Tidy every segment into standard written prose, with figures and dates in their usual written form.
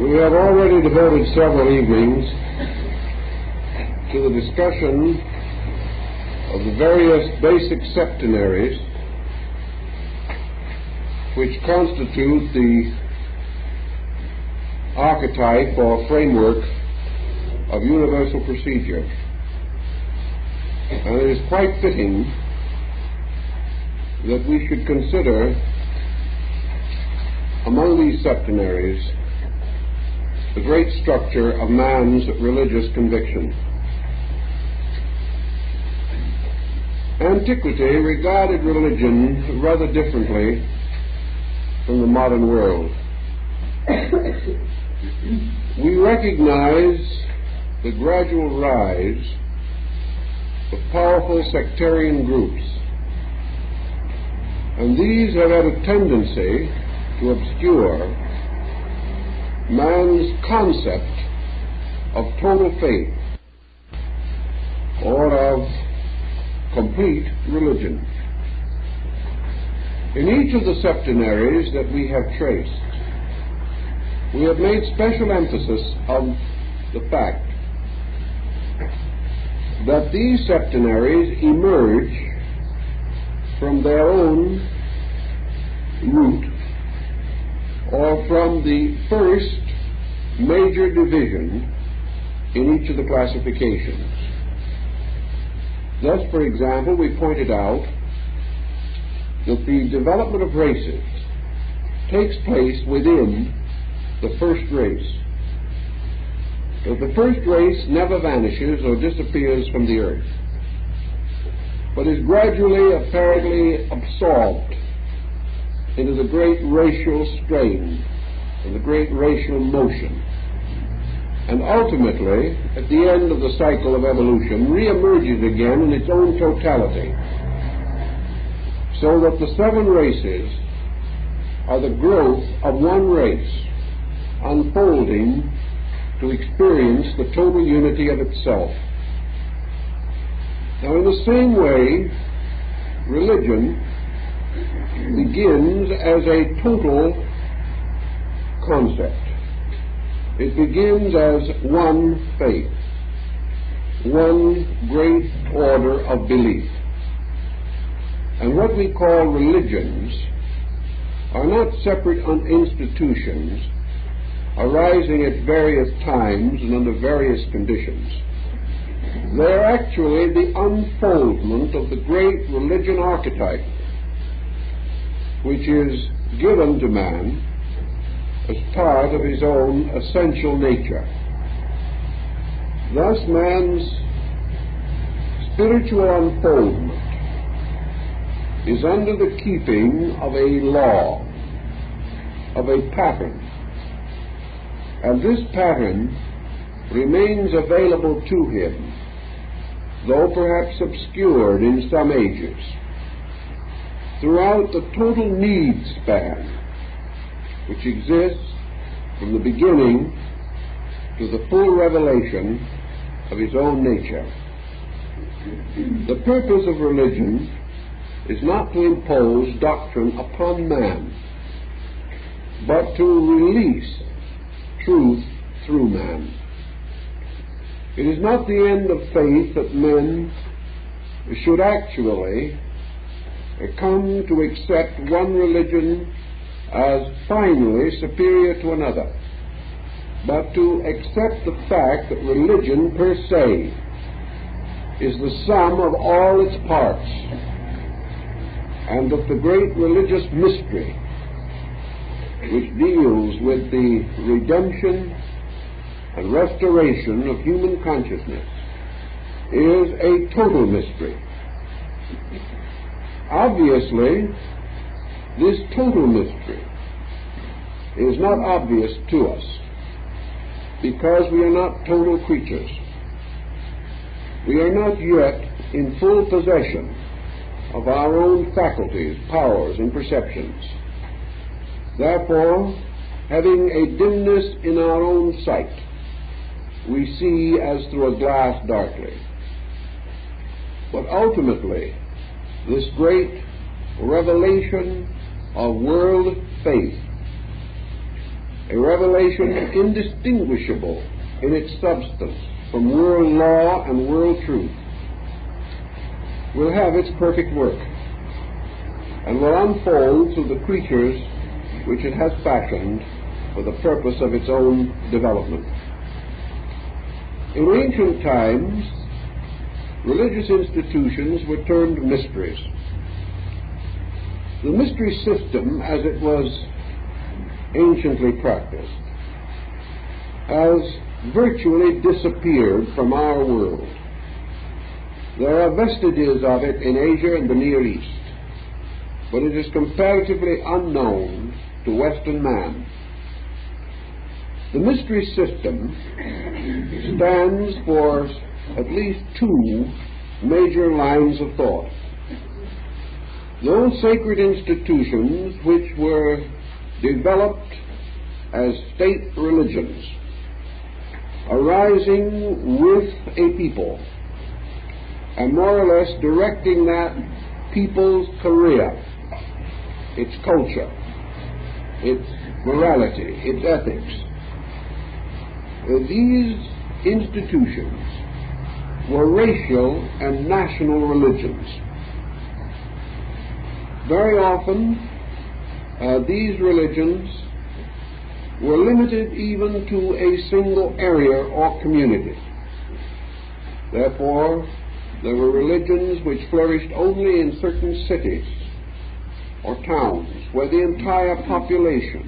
We have already devoted several evenings to the discussion of the various basic septenaries which constitute the archetype or framework of universal procedure. And it is quite fitting that we should consider among these septenaries the great structure of man's religious conviction. Antiquity regarded religion rather differently from the modern world. We recognize the gradual rise of powerful sectarian groups, and these have had a tendency to obscure man's concept of total faith or of complete religion. In each of the septenaries that we have traced, we have made special emphasis on the fact that these septenaries emerge from their own root or from the first major division in each of the classifications. Thus, for example, we pointed out that the development of races takes place within the first race. That the first race never vanishes or disappears from the earth, but is gradually, apparently absorbed into the great racial strain and the great racial motion, and ultimately, at the end of the cycle of evolution, reemerges again in its own totality, so that the seven races are the growth of one race unfolding to experience the total unity of itself. Now, in the same way, religion begins as a total concept. It begins as one faith, one great order of belief. And what we call religions are not separate institutions arising at various times and under various conditions. They are actually the unfoldment of the great religion archetype, which is given to man as part of his own essential nature. Thus, man's spiritual unfoldment is under the keeping of a law, of a pattern, and this pattern remains available to him, though perhaps obscured in some ages, throughout the total need span which exists from the beginning to the full revelation of his own nature. The purpose of religion is not to impose doctrine upon man, but to release truth through man. It is not the end of faith that men should actually come to accept one religion as finally superior to another, but to accept the fact that religion per se is the sum of all its parts, and that the great religious mystery which deals with the redemption and restoration of human consciousness is a total mystery. Obviously, this total mystery is not obvious to us because we are not total creatures. We are not yet in full possession of our own faculties, powers, and perceptions. Therefore, having a dimness in our own sight, we see as through a glass darkly. But ultimately, this great revelation of world faith a revelation indistinguishable in its substance from world law and world truth, will have its perfect work and will unfold through the creatures which it has fashioned for the purpose of its own development. In ancient times, religious institutions were termed mysteries. The mystery system, as it was anciently practiced, has virtually disappeared from our world. There are vestiges of it in Asia and the Near East, but it is comparatively unknown to Western man. The mystery system stands for at least two major lines of thought. Those sacred institutions which were developed as state religions, arising with a people and more or less directing that people's career, its culture, its morality, its ethics. These institutions were racial and national religions. Very often, these religions were limited even to a single area or community. Therefore, there were religions which flourished only in certain cities or towns where the entire population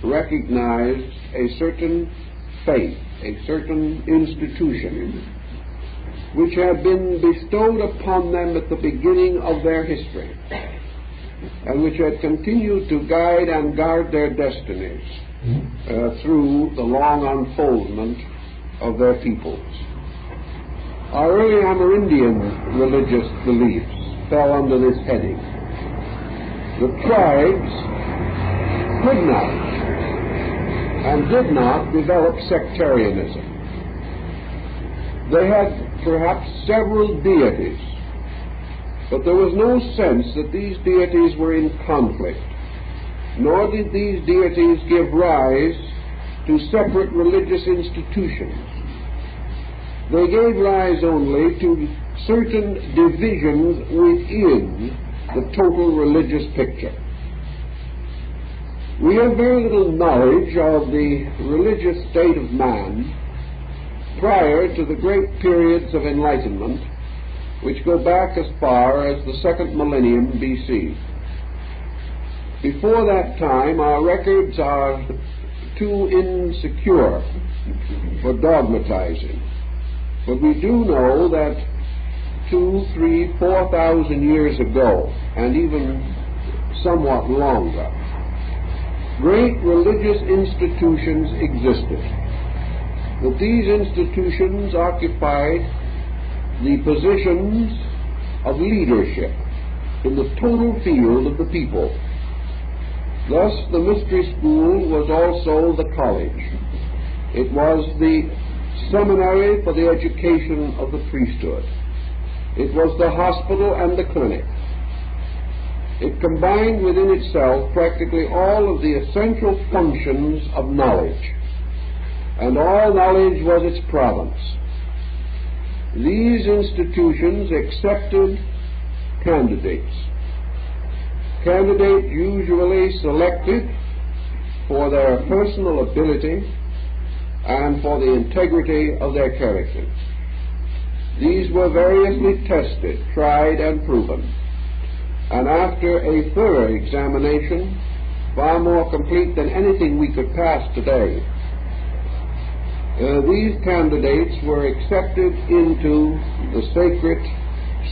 recognized a certain faith, a certain institution, which had been bestowed upon them at the beginning of their history, and which had continued to guide and guard their destinies through the long unfoldment of their peoples. Our early Amerindian religious beliefs fell under this heading. The tribes could not and did not develop sectarianism. They had perhaps several deities, but there was no sense that these deities were in conflict, nor did these deities give rise to separate religious institutions. They gave rise only to certain divisions within the total religious picture. We have very little knowledge of the religious state of man prior to the great periods of enlightenment, which go back as far as the second millennium BC. Before that time, our records are too insecure for dogmatizing. But we do know that 2,000, 3,000, 4,000 years ago, and even somewhat longer, great religious institutions existed. That these institutions occupied the positions of leadership in the total field of the people. Thus, the mystery school was also the college. It was the seminary for the education of the priesthood. It was the hospital and the clinic. It combined within itself practically all of the essential functions of knowledge, and all knowledge was its province. These institutions accepted candidates. Candidates usually selected for their personal ability and for the integrity of their character. These were variously tested, tried, and proven, and after a thorough examination, far more complete than anything we could pass today, these candidates were accepted into the sacred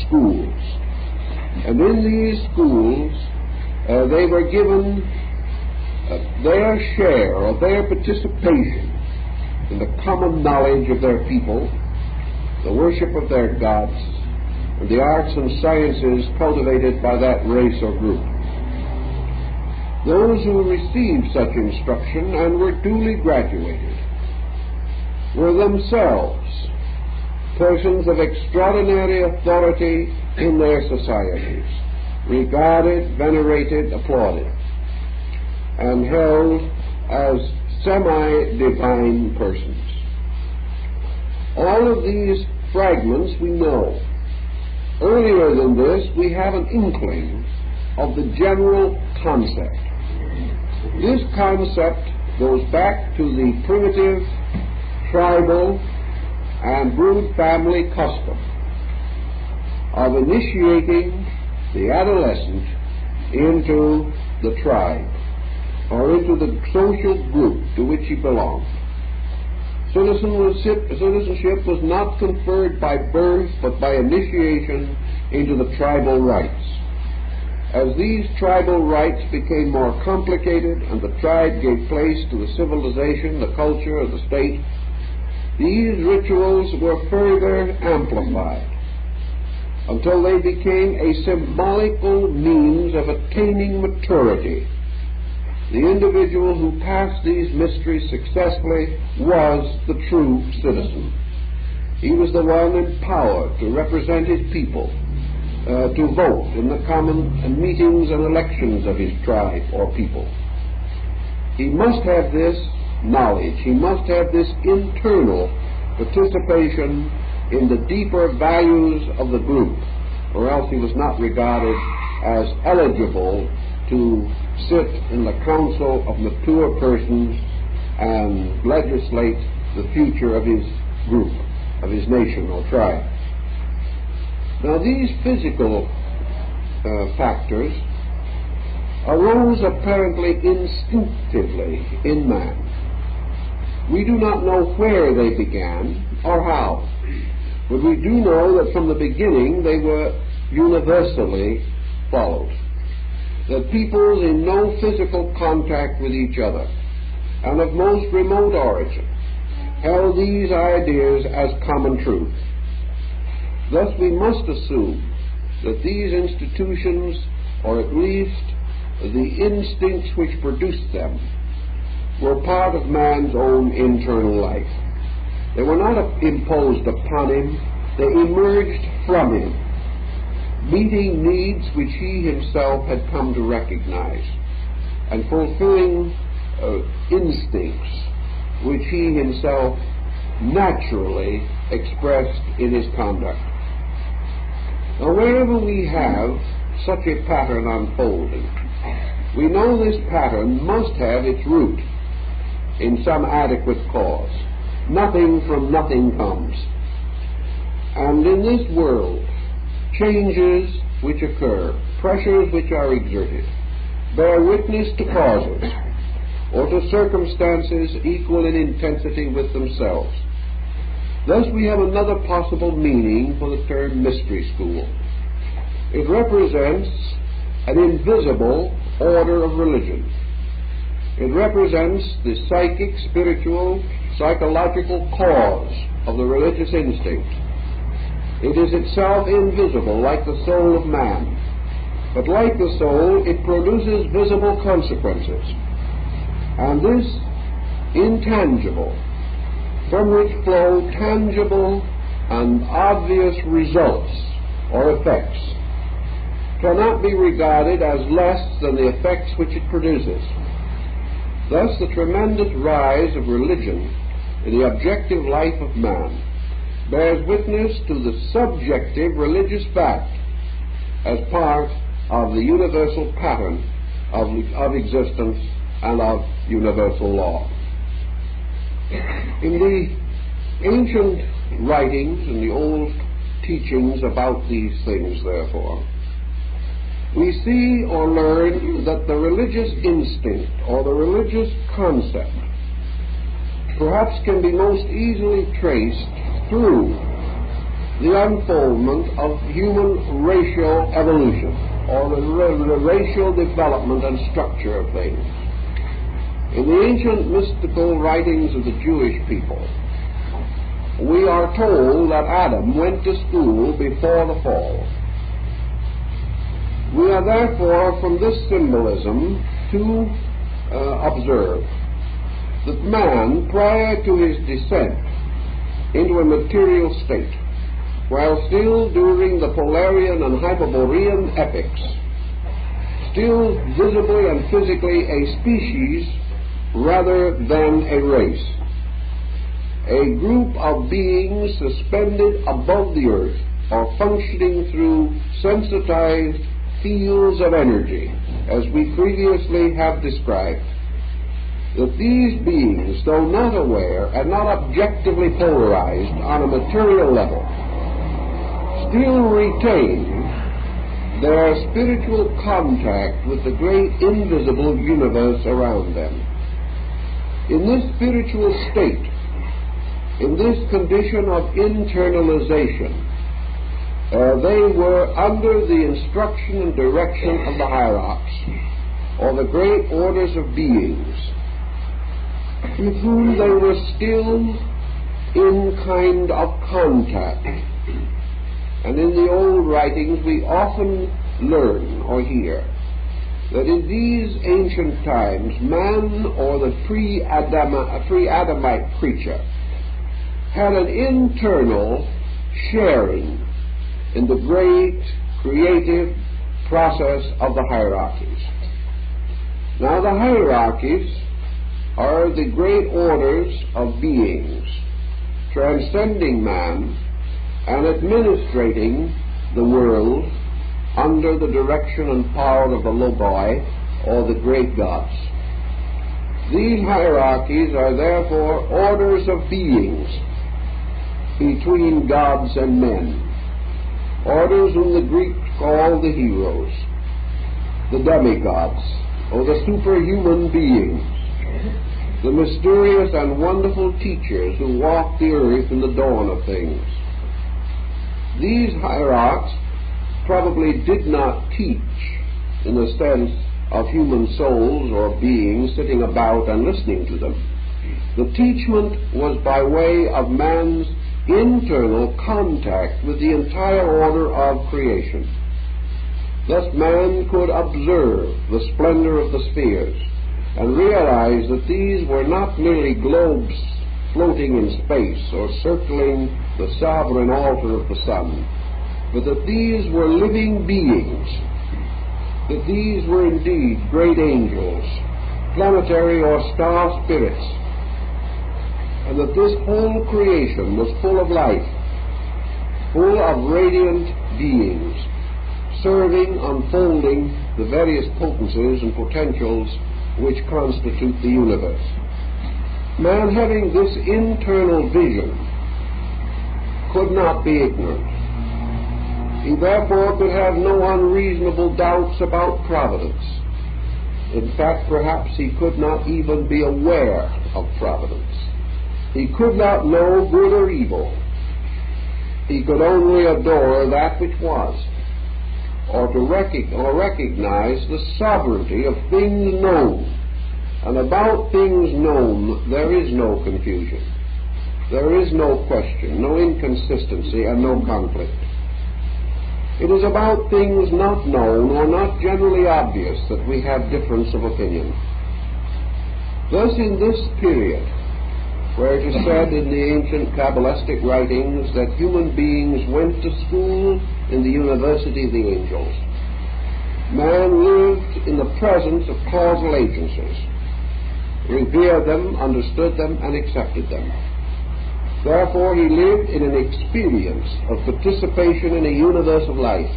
schools. And in these schools, they were given their share or their participation in the common knowledge of their people, the worship of their gods, and the arts and sciences cultivated by that race or group. Those who received such instruction and were duly graduated were themselves persons of extraordinary authority in their societies, regarded, venerated, applauded, and held as semi-divine persons. All of these fragments we know. Earlier than this, we have an inkling of the general concept. This concept goes back to the primitive, tribal, and brood family custom of initiating the adolescent into the tribe or into the social group to which he belonged. Citizenship was not conferred by birth but by initiation into the tribal rites. As these tribal rites became more complicated and the tribe gave place to the civilization, the culture of the state, these rituals were further amplified until they became a symbolical means of attaining maturity. The individual who passed these mysteries successfully was the true citizen. He was the one empowered to represent his people, to vote in the common meetings and elections of his tribe or people. He must have this knowledge. He must have this internal participation in the deeper values of the group, or else he was not regarded as eligible to sit in the council of mature persons and legislate the future of his group, of his nation or tribe. Now, these physical factors arose apparently instinctively in man. We do not know where they began or how, but we do know that from the beginning they were universally followed. That peoples in no physical contact with each other and of most remote origin held these ideas as common truth. Thus we must assume that these institutions, or at least the instincts which produced them, were part of man's own internal life. They were not imposed upon him, they emerged from him, meeting needs which he himself had come to recognize, and fulfilling instincts which he himself naturally expressed in his conduct. Now, wherever we have such a pattern unfolding, we know this pattern must have its root in some adequate cause. Nothing from nothing comes. And in this world, changes which occur, pressures which are exerted, bear witness to causes or to circumstances equal in intensity with themselves. Thus we have another possible meaning for the term mystery school. It represents an invisible order of religion. It represents the psychic, spiritual, psychological cause of the religious instinct. It is itself invisible, like the soul of man. But like the soul, it produces visible consequences. And this intangible, from which flow tangible and obvious results or effects, cannot be regarded as less than the effects which it produces. Thus, the tremendous rise of religion in the objective life of man bears witness to the subjective religious fact as part of the universal pattern of existence and of universal law. In the ancient writings and the old teachings about these things, therefore, we see or learn that the religious instinct or the religious concept perhaps can be most easily traced through the unfoldment of human racial evolution, or the racial development and structure of things. In the ancient mystical writings of the Jewish people, we are told that Adam went to school before the fall. We are therefore, from this symbolism, to observe that man, prior to his descent into a material state, while still during the Polarian and Hyperborean epochs, still visibly and physically a species rather than a race, a group of beings suspended above the earth or functioning through sensitized fields of energy, as we previously have described, that these beings, though not aware and not objectively polarized on a material level, still retain their spiritual contact with the great invisible universe around them. In this spiritual state, in this condition of internalization, they were under the instruction and direction of the hierarchs, or the great orders of beings, with whom they were still in kind of contact. And in the old writings we often learn or hear that in these ancient times man, or the pre-Adamite creature, had an internal sharing in the great creative process of the hierarchies. Now the hierarchies are the great orders of beings transcending man and administrating the world under the direction and power of the Logoi, or the great gods. These hierarchies are therefore orders of beings between gods and men, orders whom the Greeks call the heroes, the demigods, or the superhuman beings, the mysterious and wonderful teachers who walk the earth in the dawn of things. These hierarchs probably did not teach in the sense of human souls or beings sitting about and listening to them. The teachment was by way of man's internal contact with the entire order of creation. Thus man could observe the splendor of the spheres and realize that these were not merely globes floating in space or circling the sovereign altar of the sun, but that these were living beings, that these were indeed great angels, planetary or star spirits, and that this whole creation was full of life, full of radiant beings, serving, unfolding the various potencies and potentials which constitute the universe. Man, having this internal vision, could not be ignorant. He therefore could have no unreasonable doubts about providence. In fact, perhaps he could not even be aware of providence. He could not know good or evil. He could only adore that which was, or recognize the sovereignty of things known. And about things known there is no confusion. There is no question, no inconsistency, and no conflict. It is about things not known or not generally obvious that we have difference of opinion. Thus in this period, where it is said in the ancient Kabbalistic writings that human beings went to school in the University of the Angels, man lived in the presence of causal agencies, revered them, understood them, and accepted them. Therefore he lived in an experience of participation in a universe of life.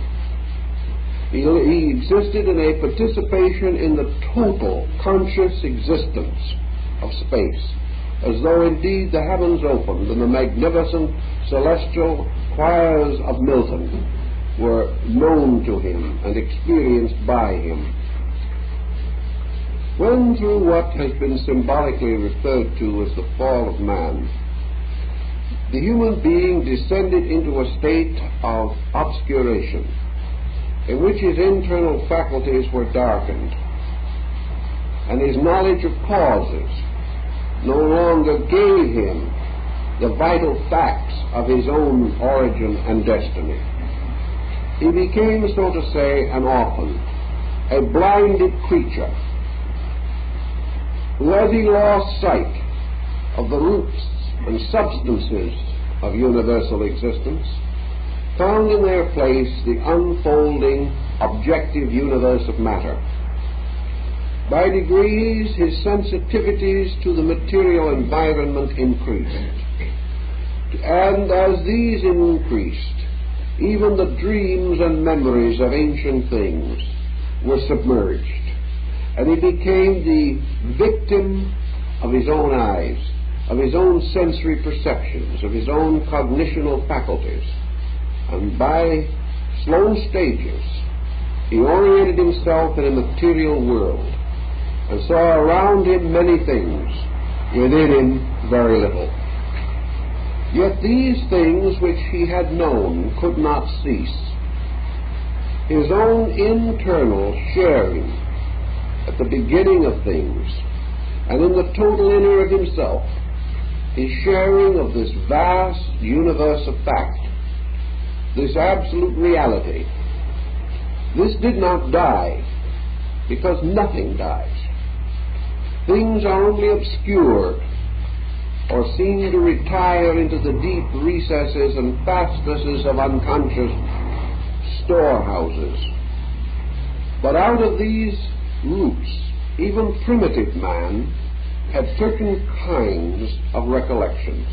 He existed in a participation in the total conscious existence of space, as though indeed the heavens opened and the magnificent celestial choirs of Milton were known to him and experienced by him. When, through what has been symbolically referred to as the fall of man, the human being descended into a state of obscuration, in which his internal faculties were darkened, and his knowledge of causes no longer gave him the vital facts of his own origin and destiny. He became, so to say, an orphan, a blinded creature, who, as he lost sight of the roots and substances of universal existence, found in their place the unfolding objective universe of matter. By degrees, his sensitivities to the material environment increased. And as these increased, even the dreams and memories of ancient things were submerged, and he became the victim of his own eyes, of his own sensory perceptions, of his own cognitional faculties. And by slow stages, he oriented himself in a material world and saw around him many things, within him very little. Yet these things which he had known could not cease. His own internal sharing at the beginning of things, and in the total inner of himself, his sharing of this vast universe of fact, this absolute reality, this did not die, because nothing dies. Things are only obscured or seem to retire into the deep recesses and fastnesses of unconscious storehouses. But out of these roots, even primitive man had certain kinds of recollections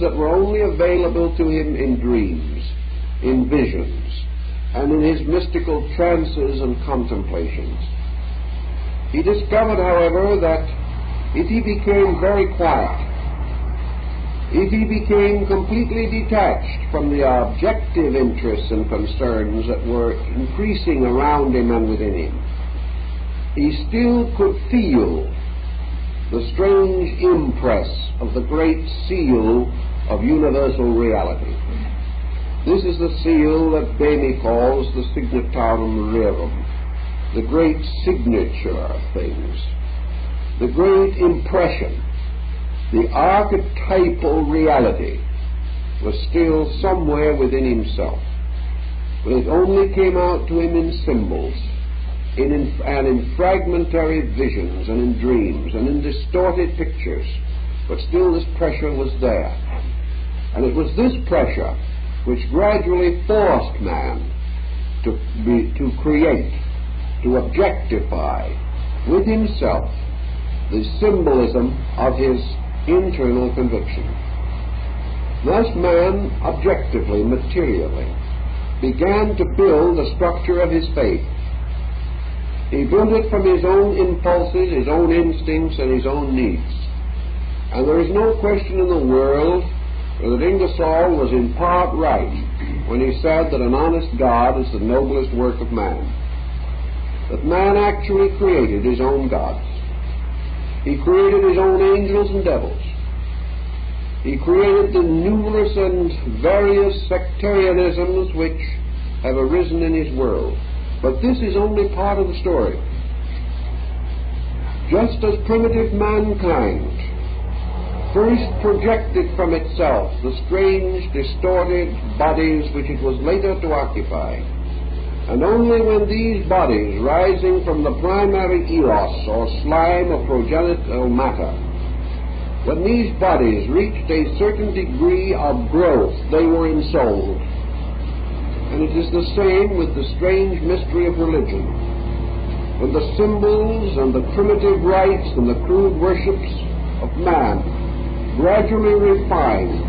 that were only available to him in dreams, in visions, and in his mystical trances and contemplations. He discovered, however, that if he became very quiet, if he became completely detached from the objective interests and concerns that were increasing around him and within him, he still could feel the strange impress of the great seal of universal reality. This is the seal that Bamy calls the signatarum rerum, the great signature of things, the great impression. The archetypal reality was still somewhere within himself, but it only came out to him in symbols, and in fragmentary visions, and in dreams, and in distorted pictures, but still this pressure was there. And it was this pressure which gradually forced man to create, to objectify with himself the symbolism of his internal conviction. Thus man, objectively, materially, began to build the structure of his faith. He built it from his own impulses, his own instincts, and his own needs. And there is no question in the world that Ingersoll was in part right when he said that an honest God is the noblest work of man. That man actually created his own gods. He created his own angels and devils. He created the numerous and various sectarianisms which have arisen in his world. But this is only part of the story. Just as primitive mankind first projected from itself the strange, distorted bodies which it was later to occupy, and only when these bodies, rising from the primary eos, or slime of progenital matter, when these bodies reached a certain degree of growth, they were ensouled. And it is the same with the strange mystery of religion. When the symbols and the primitive rites and the crude worships of man gradually refined,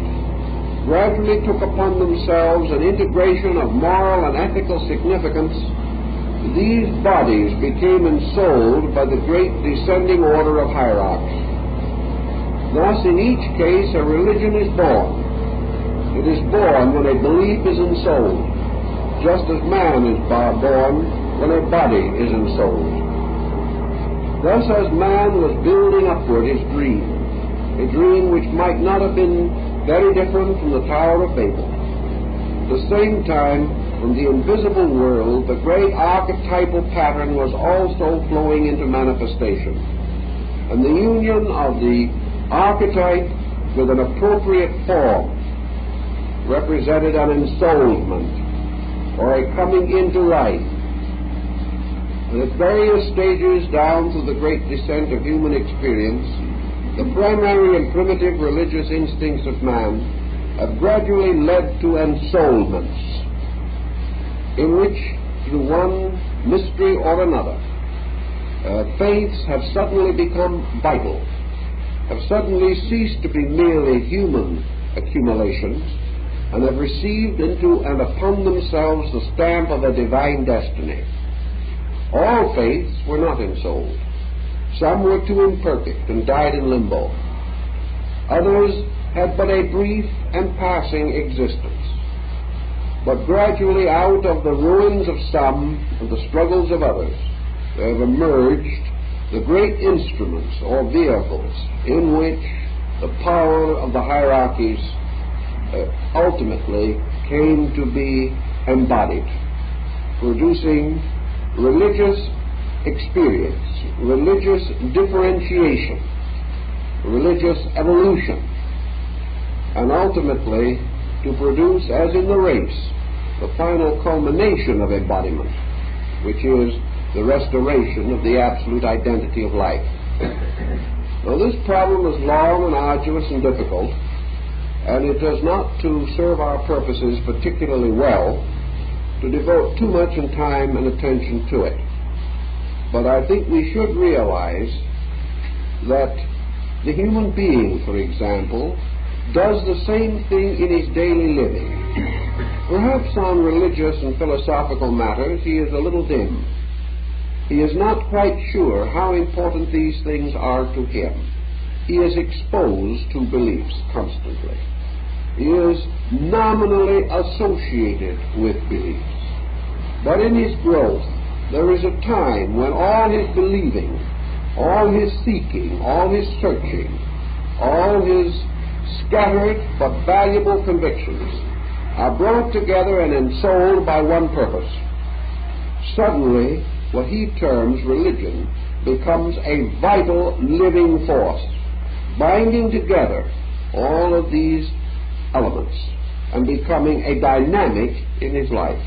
gradually took upon themselves an integration of moral and ethical significance, these bodies became ensouled by the great descending order of hierarchs. Thus, in each case, a religion is born. It is born when a belief is ensouled, just as man is born when a body is ensouled. Thus, as man was building upward his dream, a dream which might not have been very different from the Tower of Babel, at the same time, from the invisible world, the great archetypal pattern was also flowing into manifestation. And the union of the archetype with an appropriate form represented an ensoulment, or a coming into life. And at various stages down through the great descent of human experience, the primary and primitive religious instincts of man have gradually led to ensoulments, in which, through one mystery or another, faiths have suddenly become vital, have suddenly ceased to be merely human accumulations, and have received into and upon themselves the stamp of a divine destiny. All faiths were not ensouled. Some were too imperfect and died in limbo. Others had but a brief and passing existence. But gradually out of the ruins of some and the struggles of others, there have emerged the great instruments or vehicles in which the power of the hierarchies ultimately came to be embodied, producing religious experience, religious differentiation, religious evolution, and ultimately to produce, as in the race, the final culmination of embodiment, which is the restoration of the absolute identity of life. Now, this problem is long and arduous and difficult, and it does not to serve our purposes particularly well to devote too much time and attention to it. But I think we should realize that the human being, for example, does the same thing in his daily living. Perhaps on religious and philosophical matters he is a little dim. He is not quite sure how important these things are to him. He is exposed to beliefs constantly. He is nominally associated with beliefs. But in his growth, there is a time when all his believing, all his seeking, all his searching, all his scattered but valuable convictions are brought together and ensouled by one purpose. Suddenly, what he terms religion becomes a vital living force, binding together all of these elements and becoming a dynamic in his life.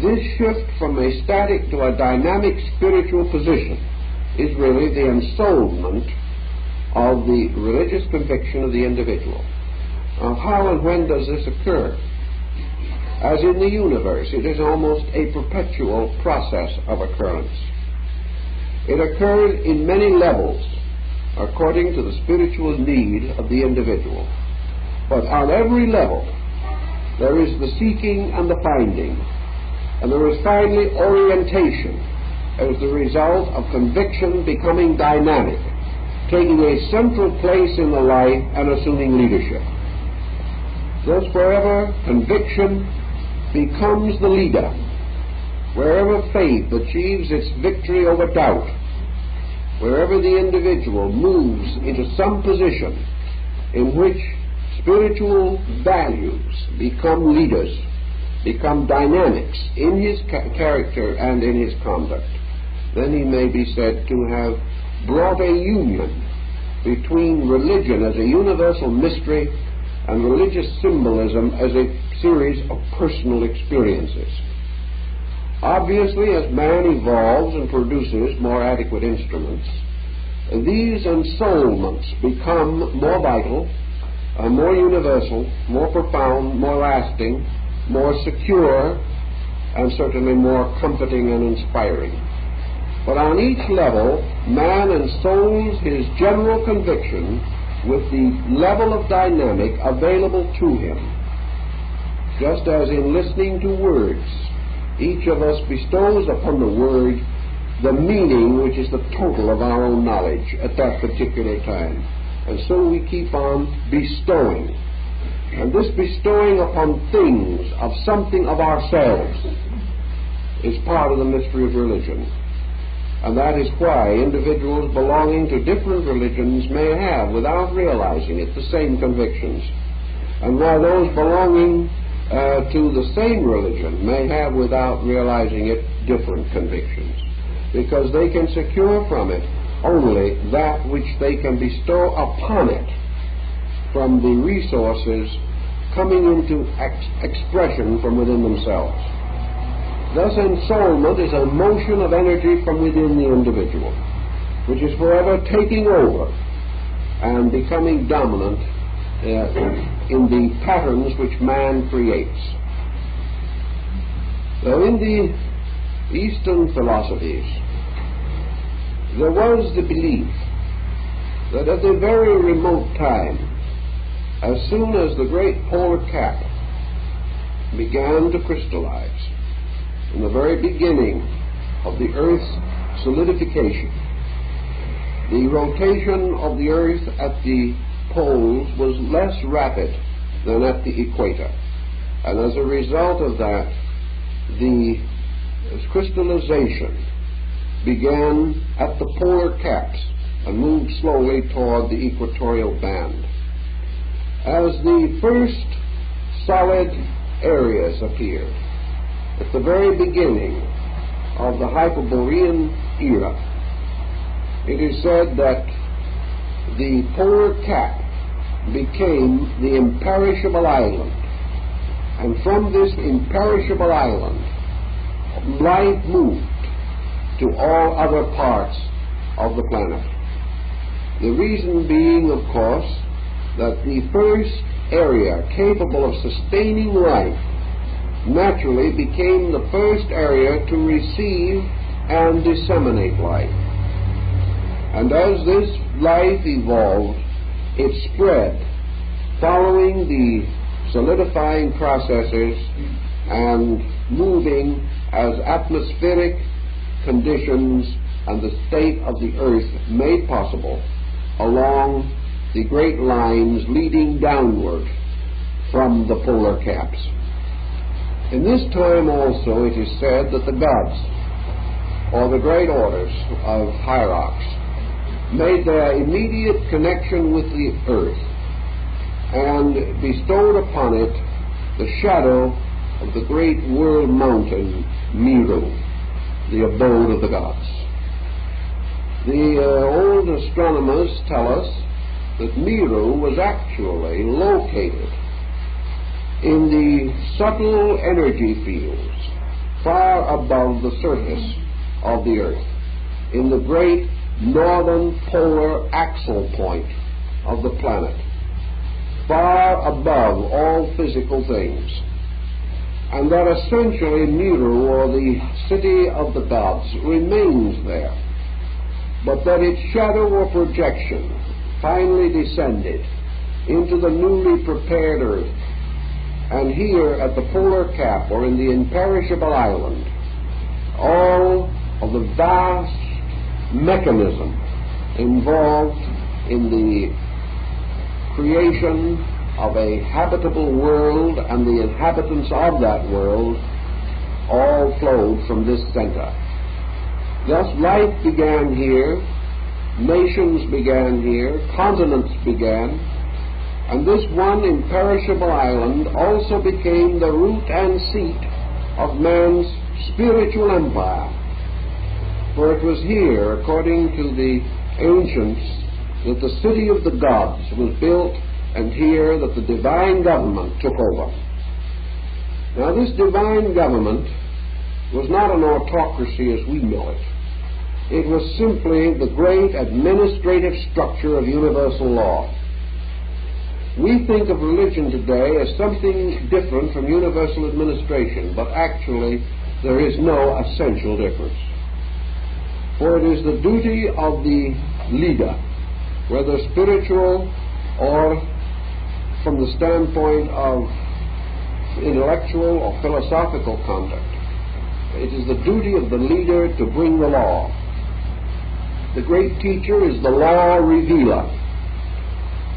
This shift from a static to a dynamic spiritual position is really the ensoulment of the religious conviction of the individual. Now, how and when does this occur? As in the universe, it is almost a perpetual process of occurrence. It occurs in many levels according to the spiritual need of the individual. But on every level, there is the seeking and the finding, and there is finally orientation as the result of conviction becoming dynamic, taking a central place in the life and assuming leadership. Thus, wherever conviction becomes the leader, wherever faith achieves its victory over doubt, wherever the individual moves into some position in which spiritual values become leaders, become dynamics in his character and in his conduct, then he may be said to have brought a union between religion as a universal mystery and religious symbolism as a series of personal experiences. Obviously, as man evolves and produces more adequate instruments, these ensoulments become more vital, more universal, more profound, more lasting, more secure, and certainly more comforting and inspiring. But on each level, man ensouls his general conviction with the level of dynamic available to him. Just as in listening to words, each of us bestows upon the word the meaning which is the total of our own knowledge at that particular time. And so we keep on bestowing. And this bestowing upon things of something of ourselves is part of the mystery of religion. And that is why individuals belonging to different religions may have, without realizing it, the same convictions. And while those belonging to the same religion may have, without realizing it, different convictions. Because they can secure from it only that which they can bestow upon it from the resources coming into expression from within themselves. Thus, ensoulment is a motion of energy from within the individual, which is forever taking over and becoming dominant in the patterns which man creates. Now, in the Eastern philosophies, there was the belief that at a very remote time, as soon as the great polar cap began to crystallize, in the very beginning of the Earth's solidification, the rotation of the Earth at the poles was less rapid than at the equator. And as a result of that, the crystallization began at the polar caps and moved slowly toward the equatorial band. As the first solid areas appeared at the very beginning of the Hyperborean era, it is said that the polar cap became the imperishable island, and from this imperishable island life moved to all other parts of the planet. The reason being, of course, that the first area capable of sustaining life naturally became the first area to receive and disseminate life. And as this life evolved, it spread, following the solidifying processes and moving as atmospheric conditions and the state of the Earth made possible along the great lines leading downward from the polar caps. In this time also it is said that the gods, or the great orders of hierarchs, made their immediate connection with the Earth and bestowed upon it the shadow of the great world mountain Meru, the abode of the gods. The old astronomers tell us that Meru was actually located in the subtle energy fields far above the surface of the Earth, in the great northern polar axial point of the planet, far above all physical things, and that essentially Meru, or the city of the gods, remains there, but that its shadow or projection finally descended into the newly prepared Earth, and here at the polar cap, or in the imperishable island, all of the vast mechanism involved in the creation of a habitable world and the inhabitants of that world all flowed from this center. Thus life began here, nations began here, continents began, and this one imperishable island also became the root and seat of man's spiritual empire. For it was here, according to the ancients, that the city of the gods was built, and here that the divine government took over. Now this divine government was not an autocracy as we know it. It was simply the great administrative structure of universal law. We think of religion today as something different from universal administration, but actually there is no essential difference. For it is the duty of the leader, whether spiritual or from the standpoint of intellectual or philosophical conduct, it is the duty of the leader to bring the law. The great teacher is the law revealer.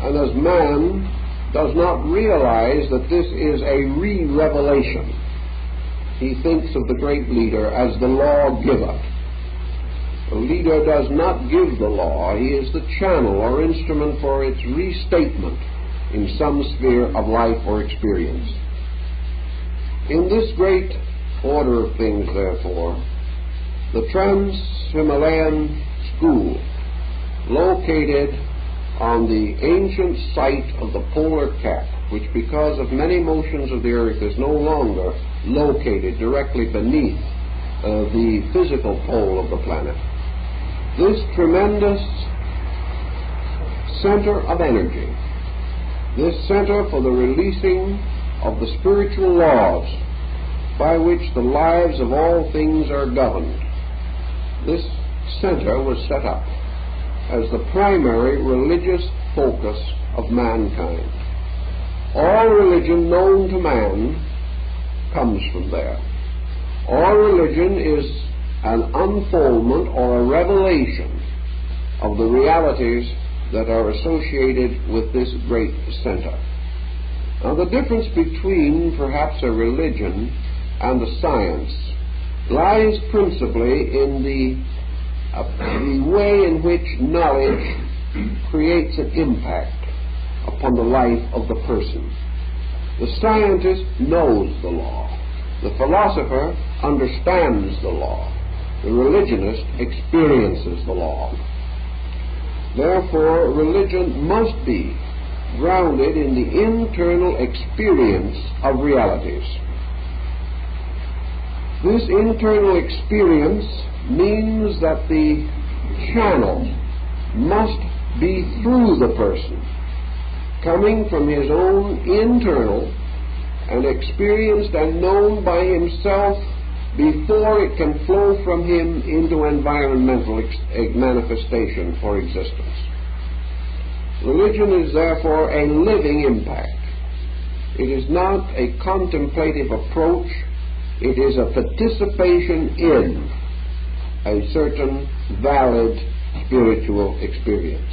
And as man does not realize that this is a re-revelation, he thinks of the great leader as the law giver. The leader does not give the law. He is the channel or instrument for its restatement in some sphere of life or experience. In this great order of things, therefore, the Trans-Himalayan School, located on the ancient site of the polar cap, which because of many motions of the Earth is no longer located directly beneath the physical pole of the planet. This tremendous center of energy, this center for the releasing of the spiritual laws by which the lives of all things are governed, this center was set up as the primary religious focus of mankind. All religion known to man comes from there. All religion is an unfoldment or a revelation of the realities that are associated with this great center. Now, the difference between perhaps a religion and a science lies principally in the way in which knowledge creates an impact upon the life of the person. The scientist knows the law. The philosopher understands the law. The religionist experiences the law. Therefore, religion must be grounded in the internal experience of realities. This internal experience means that the channel must be through the person, coming from his own internal and experienced and known by himself before it can flow from him into environmental manifestation for existence. Religion is therefore a living impact. It is not a contemplative approach. It is a participation in a certain valid spiritual experience.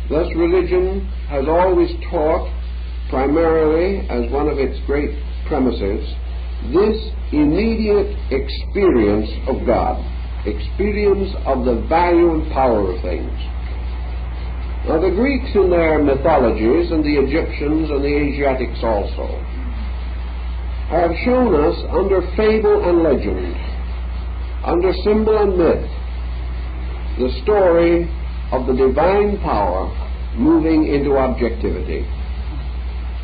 Thus, religion has always taught, primarily as one of its great premises, this immediate experience of God, experience of the value and power of things. Now, the Greeks in their mythologies, and the Egyptians and the Asiatics also, have shown us under fable and legend, under symbol and myth, the story of the divine power moving into objectivity.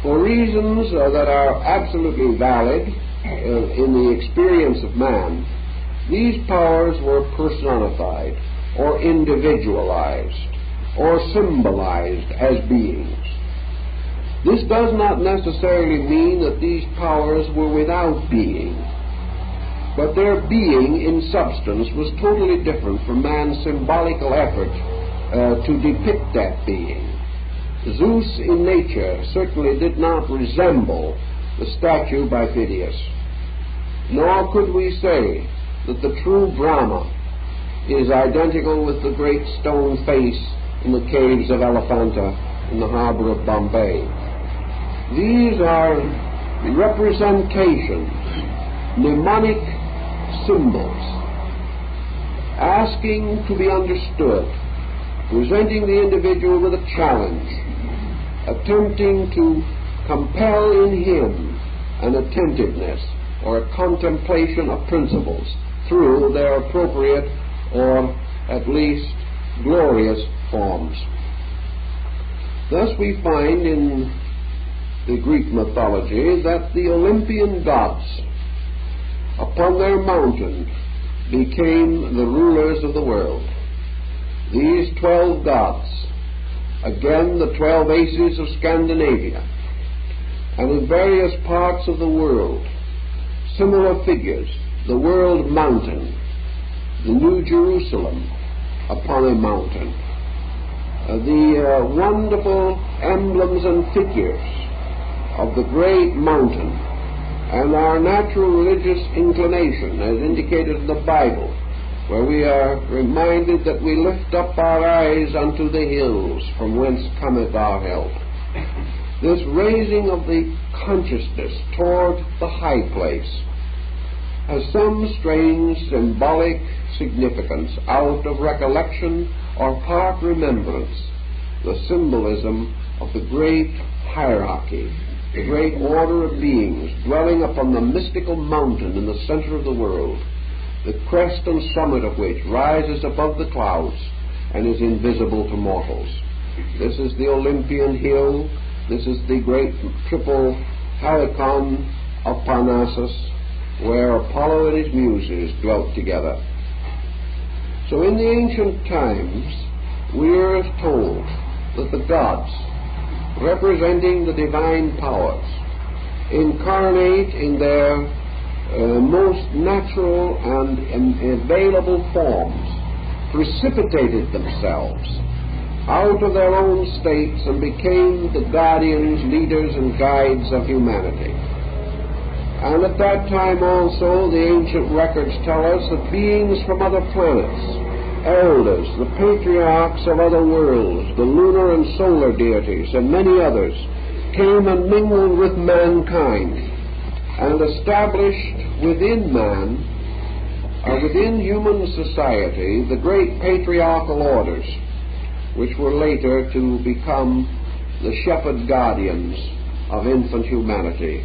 For reasons that are absolutely valid in the experience of man, these powers were personified or individualized or symbolized as beings. This does not necessarily mean that these powers were without being, but their being in substance was totally different from man's symbolical effort to depict that being. Zeus in nature certainly did not resemble the statue by Phidias, nor could we say that the true Brahma is identical with the great stone face in the caves of Elephanta in the harbor of Bombay. These are representations, mnemonic symbols, asking to be understood, presenting the individual with a challenge, attempting to compel in him an attentiveness or a contemplation of principles through their appropriate or at least glorious forms. Thus we find in the Greek mythology that the Olympian gods upon their mountain became the rulers of the world. These 12 gods, again the 12 aces of Scandinavia, and in various parts of the world, similar figures, the world mountain, the New Jerusalem upon a mountain, the wonderful emblems and figures of the great mountain, and our natural religious inclination as indicated in the Bible, where we are reminded that we lift up our eyes unto the hills from whence cometh our help. This raising of the consciousness toward the high place has some strange symbolic significance out of recollection or part remembrance, the symbolism of the great hierarchy, the great order of beings dwelling upon the mystical mountain in the center of the world, the crest and summit of which rises above the clouds and is invisible to mortals. This is the Olympian hill. This is the great triple Helicon of Parnassus, where Apollo and his muses dwelt together. So in the ancient times, we are told that the gods, representing the divine powers, incarnate in their most natural and available forms precipitated themselves out of their own states and became the guardians, leaders, and guides of humanity. And at that time also, the ancient records tell us that beings from other planets, elders, the patriarchs of other worlds, the lunar and solar deities, and many others, came and mingled with mankind and established within man, within human society, the great patriarchal orders, which were later to become the shepherd guardians of infant humanity.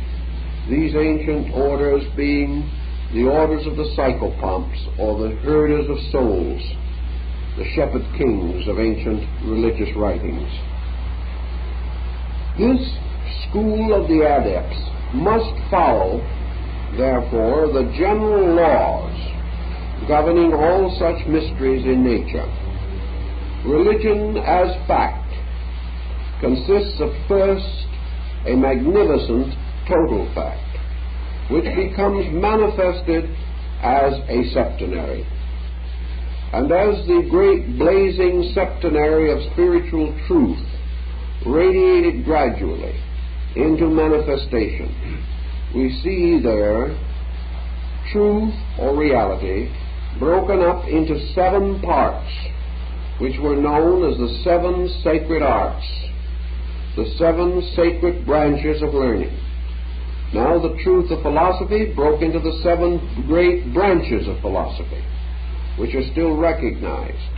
These ancient orders being the orders of the psychopomps, or the herders of souls, the shepherd kings of ancient religious writings. This school of the adepts must follow, therefore, the general laws governing all such mysteries in nature. Religion as fact consists of first a magnificent total fact, which becomes manifested as a septenary. And as the great blazing septenary of spiritual truth radiated gradually into manifestation, we see there truth or reality broken up into 7 parts, which were known as the 7 sacred arts, the 7 sacred branches of learning. Now the truth of philosophy broke into the 7 great branches of philosophy, which are still recognized.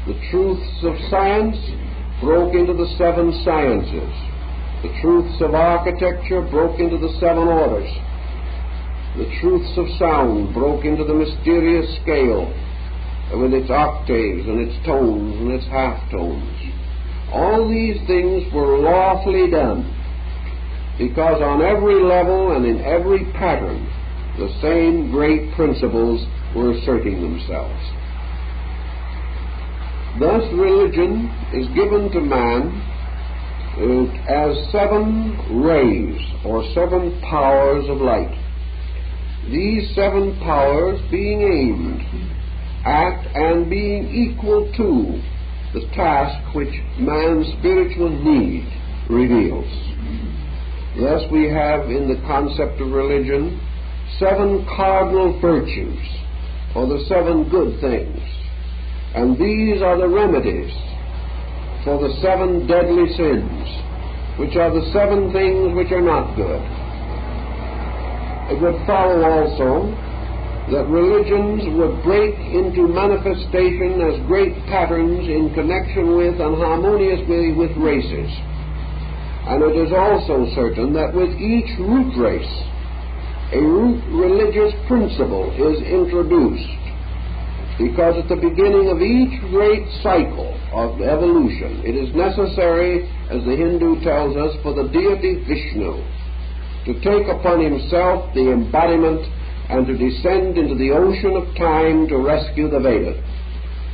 The truths of science broke into the 7 sciences. The truths of architecture broke into the 7 orders. The truths of sound broke into the mysterious scale with its octaves and its tones and its half-tones. All these things were lawfully done, because on every level and in every pattern the same great principles were asserting themselves. Thus religion is given to man as 7 rays or 7 powers of light. These 7 powers being aimed at and being equal to the task which man's spiritual need reveals. Thus we have in the concept of religion 7 cardinal virtues, or the 7 good things, and these are the remedies for the 7 deadly sins, which are the 7 things which are not good. It would follow also that religions would break into manifestation as great patterns in connection with and harmoniously with races. And it is also certain that with each root race, a root religious principle is introduced, because at the beginning of each great cycle of evolution, it is necessary, as the Hindu tells us, for the deity Vishnu to take upon himself the embodiment and to descend into the ocean of time to rescue the Veda.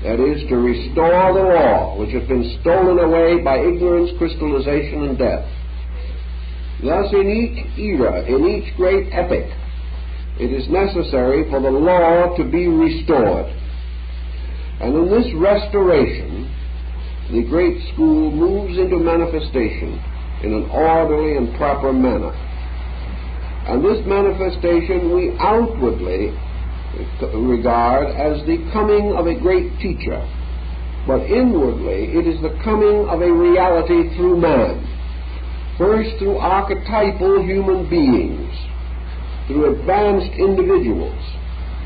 That is, to restore the law which has been stolen away by ignorance, crystallization, and death. Thus, in each era, in each great epoch, it is necessary for the law to be restored. And in this restoration, the great school moves into manifestation in an orderly and proper manner. And this manifestation we outwardly regard as the coming of a great teacher, but inwardly it is the coming of a reality through man, first through archetypal human beings, through advanced individuals,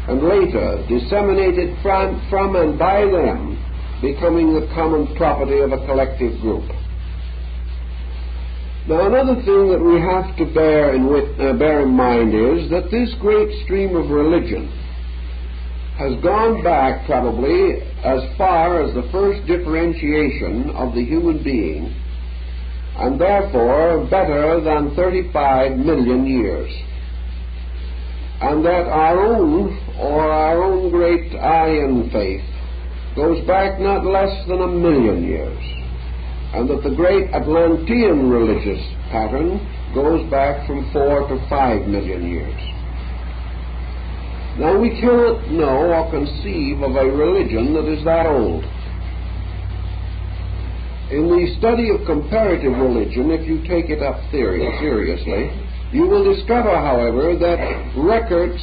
and later disseminated from and by them, becoming the common property of a collective group. Now, another thing that we have to bear in mind is that this great stream of religion has gone back probably as far as the first differentiation of the human being, and therefore better than 35 million years. And that our own great Aryan faith goes back not less than 1 million years, and that the great Atlantean religious pattern goes back from 4 to 5 million years. Now, we cannot know or conceive of a religion that is that old. In the study of comparative religion, if you take it up seriously, you will discover, however, that records,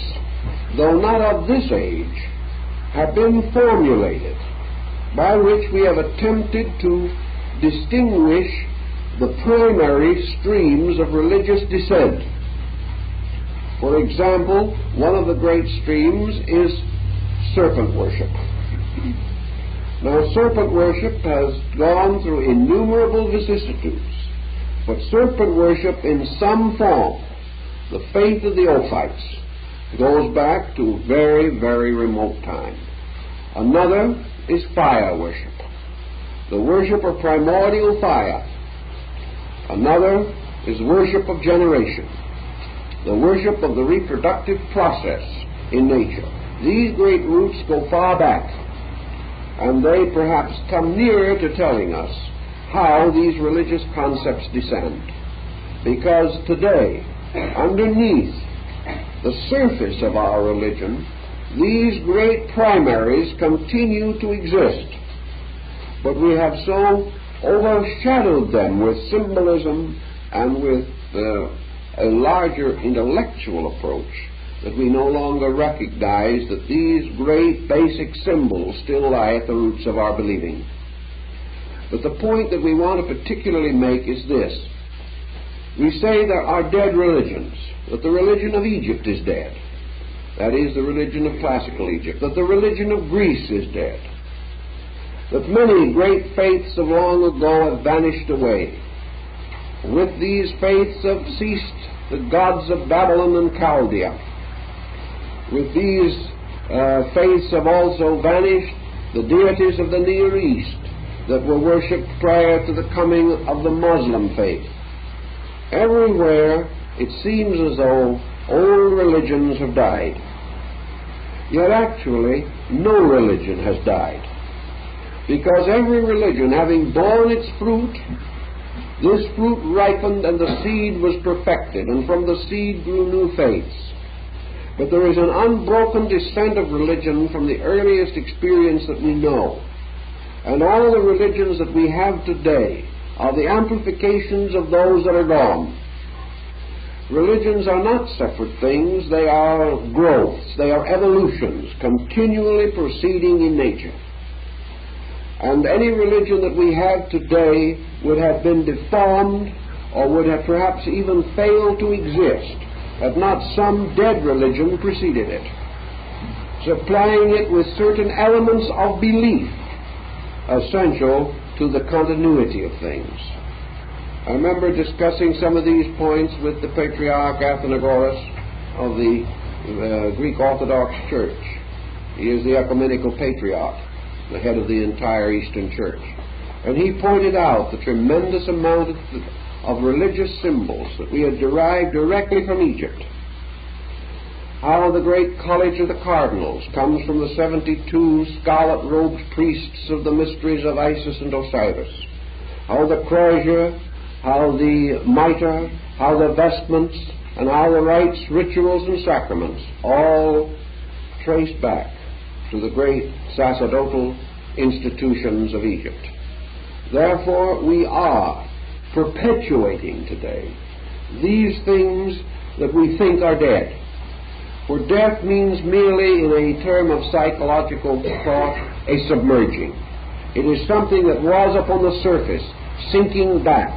though not of this age, have been formulated by which we have attempted to distinguish the primary streams of religious descent. For example, one of the great streams is serpent worship. Now, serpent worship has gone through innumerable vicissitudes, but serpent worship in some form, the faith of the Ophites, goes back to very, very remote time. Another is fire worship, the worship of primordial fire. Another is worship of generation, the worship of the reproductive process in nature. These great roots go far back, and they perhaps come nearer to telling us how these religious concepts descend. Because today, underneath the surface of our religion, these great primaries continue to exist, but we have so overshadowed them with symbolism and with a larger intellectual approach that we no longer recognize that these great basic symbols still lie at the roots of our believing. But the point that we want to particularly make is this. We say there are dead religions, that the religion of Egypt is dead. That is, the religion of classical Egypt. That the religion of Greece is dead. That many great faiths of long ago have vanished away. With these faiths have ceased the gods of Babylon and Chaldea. With these faiths have also vanished the deities of the Near East that were worshipped prior to the coming of the Muslim faith. Everywhere it seems as though old religions have died. Yet actually, no religion has died. Because every religion, having borne its fruit, this fruit ripened and the seed was perfected, and from the seed grew new faiths. But there is an unbroken descent of religion from the earliest experience that we know. And all the religions that we have today are the amplifications of those that are gone. Religions are not separate things, they are growths, they are evolutions, continually proceeding in nature. And any religion that we have today would have been deformed or would have perhaps even failed to exist had not some dead religion preceded it, supplying it with certain elements of belief essential to the continuity of things. I remember discussing some of these points with the Patriarch Athenagoras of the Greek Orthodox Church. He is the ecumenical patriarch, the head of the entire Eastern Church. And he pointed out the tremendous amount of religious symbols that we had derived directly from Egypt. How the great College of the Cardinals comes from the 72 scarlet-robed priests of the mysteries of Isis and Osiris. How the crozier, how the mitre, how the vestments, and how the rites, rituals, and sacraments all trace back to the great sacerdotal institutions of Egypt. Therefore, we are perpetuating today these things that we think are dead. For death means merely, in a term of psychological thought, a submerging. It is something that was upon the surface, sinking back,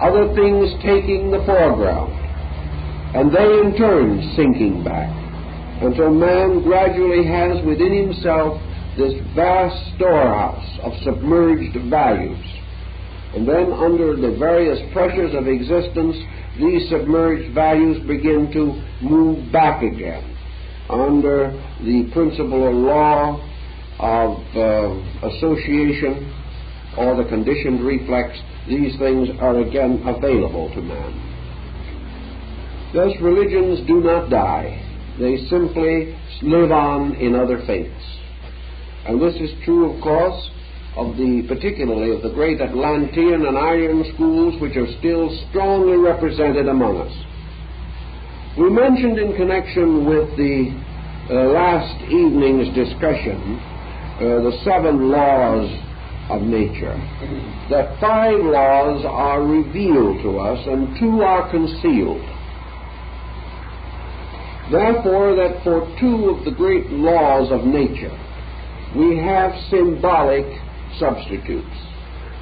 other things taking the foreground, and they in turn sinking back, until man gradually has within himself this vast storehouse of submerged values. And then under the various pressures of existence, these submerged values begin to move back again under the principle or law of association or the conditioned reflex. These things are again available to man. Thus, religions do not die. They simply live on in other faiths. And this is true, of course, particularly of the great Atlantean and Aryan schools, which are still strongly represented among us. We mentioned in connection with the last evening's discussion, the 7 laws of nature, that 5 laws are revealed to us and 2 are concealed. Therefore, that for 2 of the great laws of nature, we have symbolic substitutes,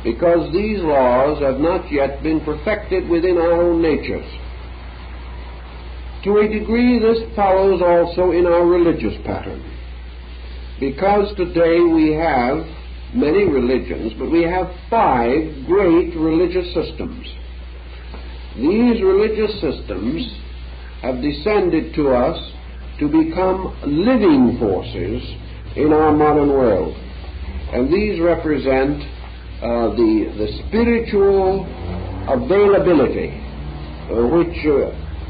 because these laws have not yet been perfected within our own natures. To a degree, this follows also in our religious pattern, because today we have many religions, but we have 5 great religious systems. These religious systems have descended to us to become living forces in our modern world. And these represent the spiritual availability which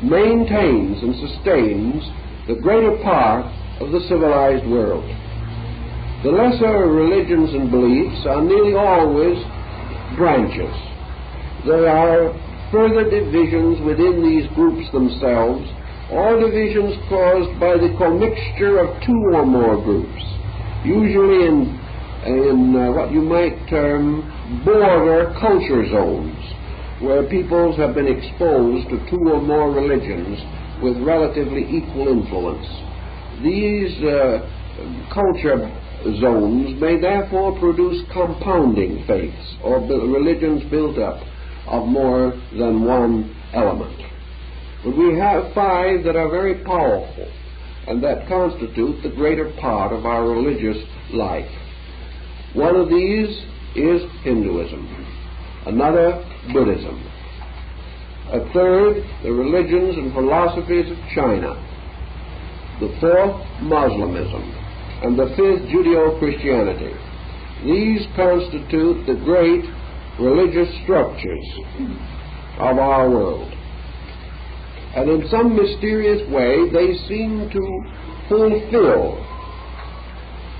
maintains and sustains the greater part of the civilized world. The lesser religions and beliefs are nearly always branches. They are further divisions within these groups themselves, or divisions caused by the commixture of 2 or more groups, usually in what you might term border culture zones, where peoples have been exposed to 2 or more religions with relatively equal influence. These culture zones may therefore produce compounding faiths, or religions built up of more than one element. But we have 5 that are very powerful and that constitute the greater part of our religious life. One of these is Hinduism, another Buddhism, a third the religions and philosophies of China, the 4th Muslimism, and the 5th Judeo-Christianity. These constitute the great religious structures of our world. And in some mysterious way, they seem to fulfill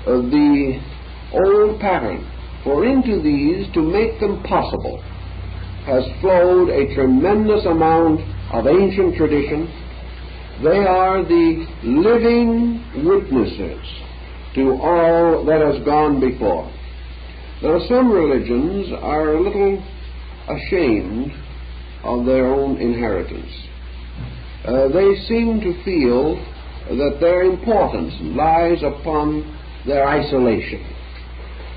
the old pattern. For into these, to make them possible, has flowed a tremendous amount of ancient tradition. They are the living witnesses to all that has gone before. Now, some religions are a little ashamed of their own inheritance. They seem to feel that their importance lies upon their isolation,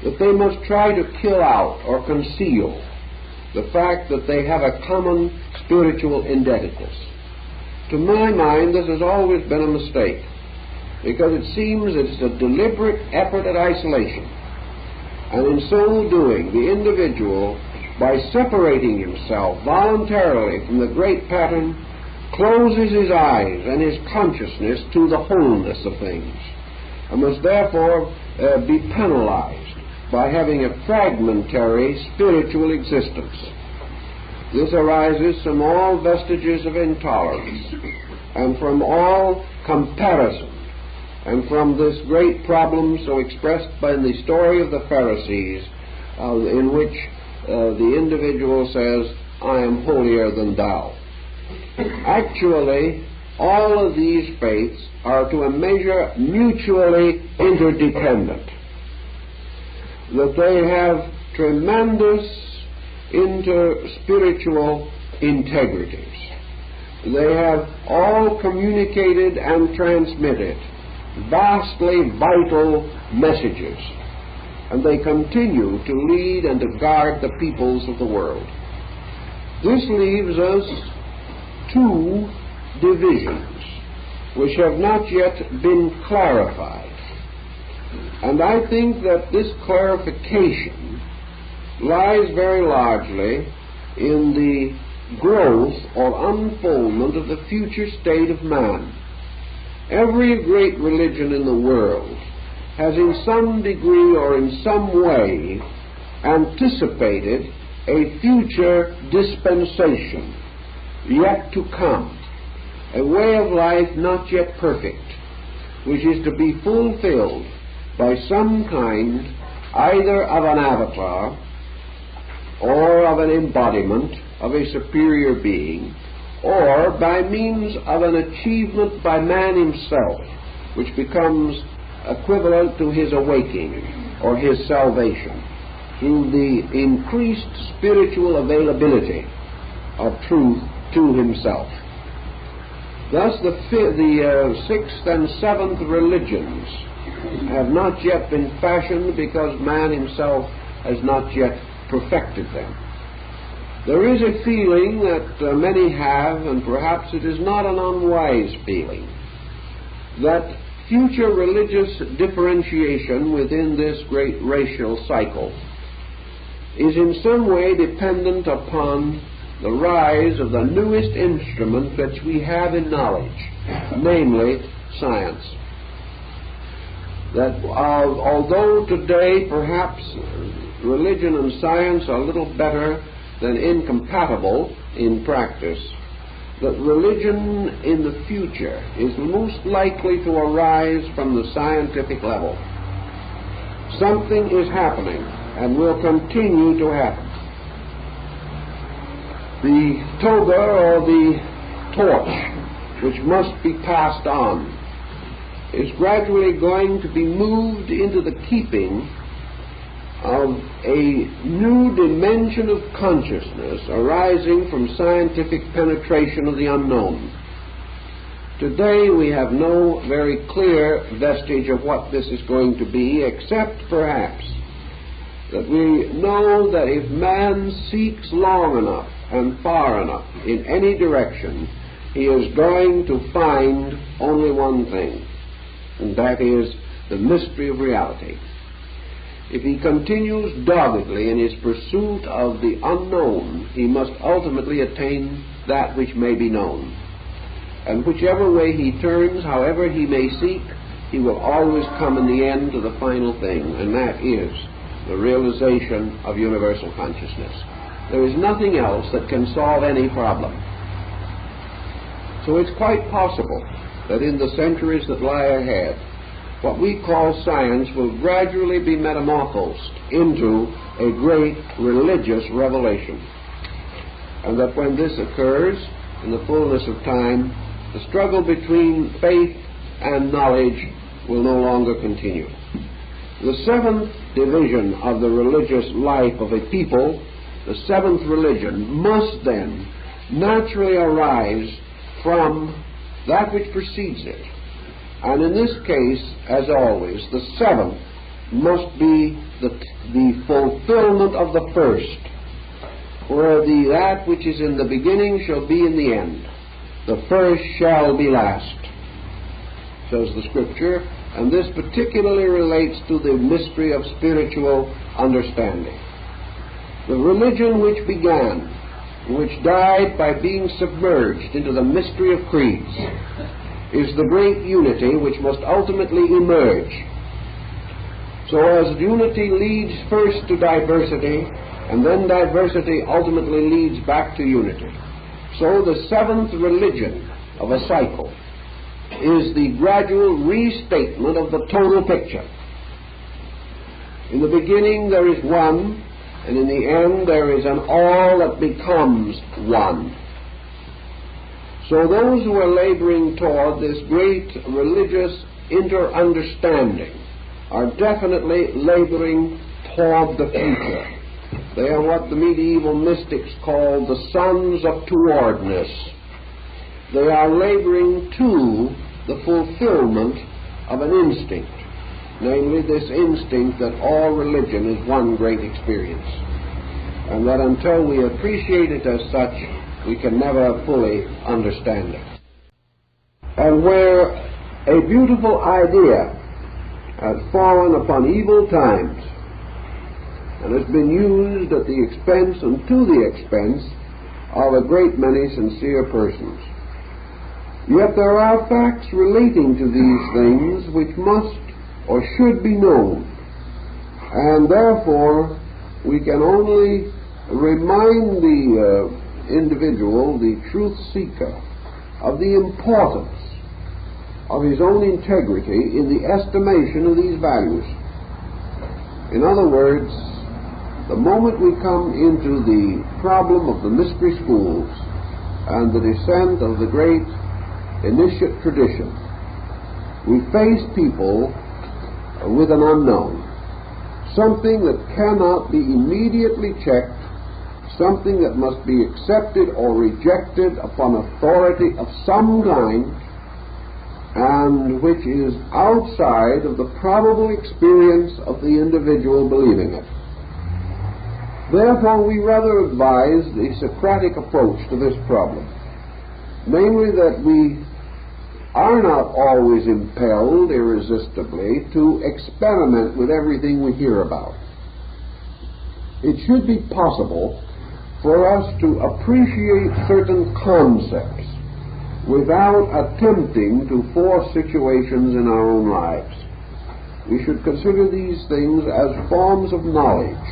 that they must try to kill out or conceal the fact that they have a common spiritual indebtedness. To my mind, this has always been a mistake, because it seems it's a deliberate effort at isolation. And in so doing, the individual, by separating himself voluntarily from the great pattern, closes his eyes and his consciousness to the wholeness of things, and must therefore be penalized by having a fragmentary spiritual existence. This arises from all vestiges of intolerance, and from all comparison, and from this great problem so expressed by the story of the Pharisees, in which the individual says, "I am holier than thou." Actually, all of these faiths are to a measure mutually interdependent, that they have tremendous interspiritual integrities. They have all communicated and transmitted vastly vital messages, and they continue to lead and to guard the peoples of the world. This leaves us 2 divisions which have not yet been clarified. And I think that this clarification lies very largely in the growth or unfoldment of the future state of man. Every great religion in the world has in some degree or in some way anticipated a future dispensation yet to come, a way of life not yet perfect, which is to be fulfilled by some kind either of an avatar or of an embodiment of a superior being, or by means of an achievement by man himself which becomes equivalent to his awakening or his salvation through the increased spiritual availability of truth to himself. Thus the sixth and seventh religions have not yet been fashioned because man himself has not yet perfected them. There is a feeling that many have, and perhaps it is not an unwise feeling, that future religious differentiation within this great racial cycle is in some way dependent upon the rise of the newest instrument which we have in knowledge, namely science. That although today perhaps religion and science are a little better than incompatible in practice, that religion in the future is most likely to arise from the scientific level. Something is happening and will continue to happen. The toga or the torch which must be passed on is gradually going to be moved into the keeping of a new dimension of consciousness arising from scientific penetration of the unknown. Today we have no very clear vestige of what this is going to be, except perhaps that we know that if man seeks long enough and far enough in any direction, he is going to find only one thing, and that is the mystery of reality. If he continues doggedly in his pursuit of the unknown, he must ultimately attain that which may be known. And whichever way he turns, however he may seek, he will always come in the end to the final thing, and that is the realization of universal consciousness. There is nothing else that can solve any problem. So it's quite possible that in the centuries that lie ahead, what we call science will gradually be metamorphosed into a great religious revelation. And that when this occurs, in the fullness of time, the struggle between faith and knowledge will no longer continue. The seventh division of the religious life of a people, the seventh religion, must then naturally arise from that which precedes it. And in this case, as always, the seventh must be the fulfillment of the first, where that which is in the beginning shall be in the end. The first shall be last, says the Scripture, and this particularly relates to the mystery of spiritual understanding. The religion which began, which died by being submerged into the mystery of creeds, is the great unity which must ultimately emerge. So as unity leads first to diversity, and then diversity ultimately leads back to unity, so the seventh religion of a cycle is the gradual restatement of the total picture. In the beginning there is one, and in the end there is an all that becomes one. So those who are laboring toward this great religious inter-understanding are definitely laboring toward the future. They are what the medieval mystics called the sons of towardness. They are laboring to the fulfillment of an instinct, namely this instinct that all religion is one great experience, and that until we appreciate it as such, we can never fully understand it. And where a beautiful idea has fallen upon evil times and has been used at the expense and to the expense of a great many sincere persons, yet there are facts relating to these things which must or should be known, and therefore we can only remind the individual, the truth seeker, of the importance of his own integrity in the estimation of these values. In other words, the moment we come into the problem of the mystery schools and the descent of the great initiate tradition, We face people with an unknown, something that cannot be immediately checked, something that must be accepted or rejected upon authority of some kind, and which is outside of the probable experience of the individual believing it. Therefore, we rather advise the Socratic approach to this problem, namely that we are not always impelled irresistibly to experiment with everything we hear about. It should be possible for us to appreciate certain concepts without attempting to force situations in our own lives. We should consider these things as forms of knowledge,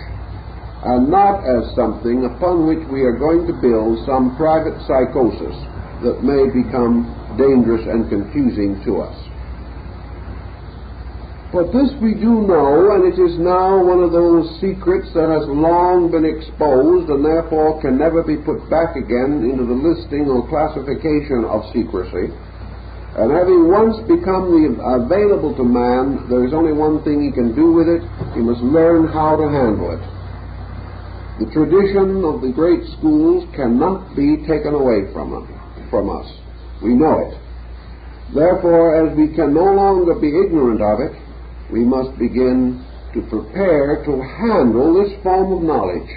and not as something upon which we are going to build some private psychosis that may become dangerous and confusing to us. But this we do know, and it is now one of those secrets that has long been exposed and therefore can never be put back again into the listing or classification of secrecy. And having once become available to man, there is only one thing he can do with it. He must learn how to handle it. The tradition of the great schools cannot be taken away from us. We know it. Therefore, as we can no longer be ignorant of it, we must begin to prepare to handle this form of knowledge,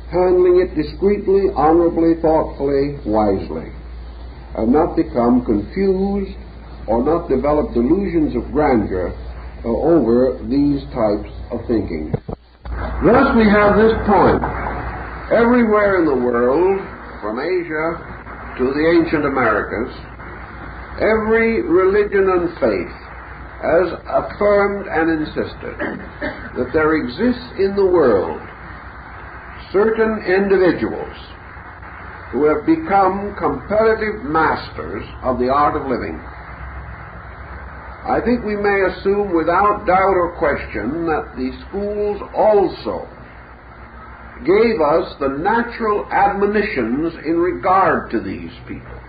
handling it discreetly, honorably, thoughtfully, wisely, and not become confused or not develop delusions of grandeur over these types of thinking. Thus we have this point. Everywhere in the world, from Asia to the ancient Americas, every religion and faith has affirmed and insisted that there exists in the world certain individuals who have become competitive masters of the art of living. I think we may assume without doubt or question that the schools also gave us the natural admonitions in regard to these people.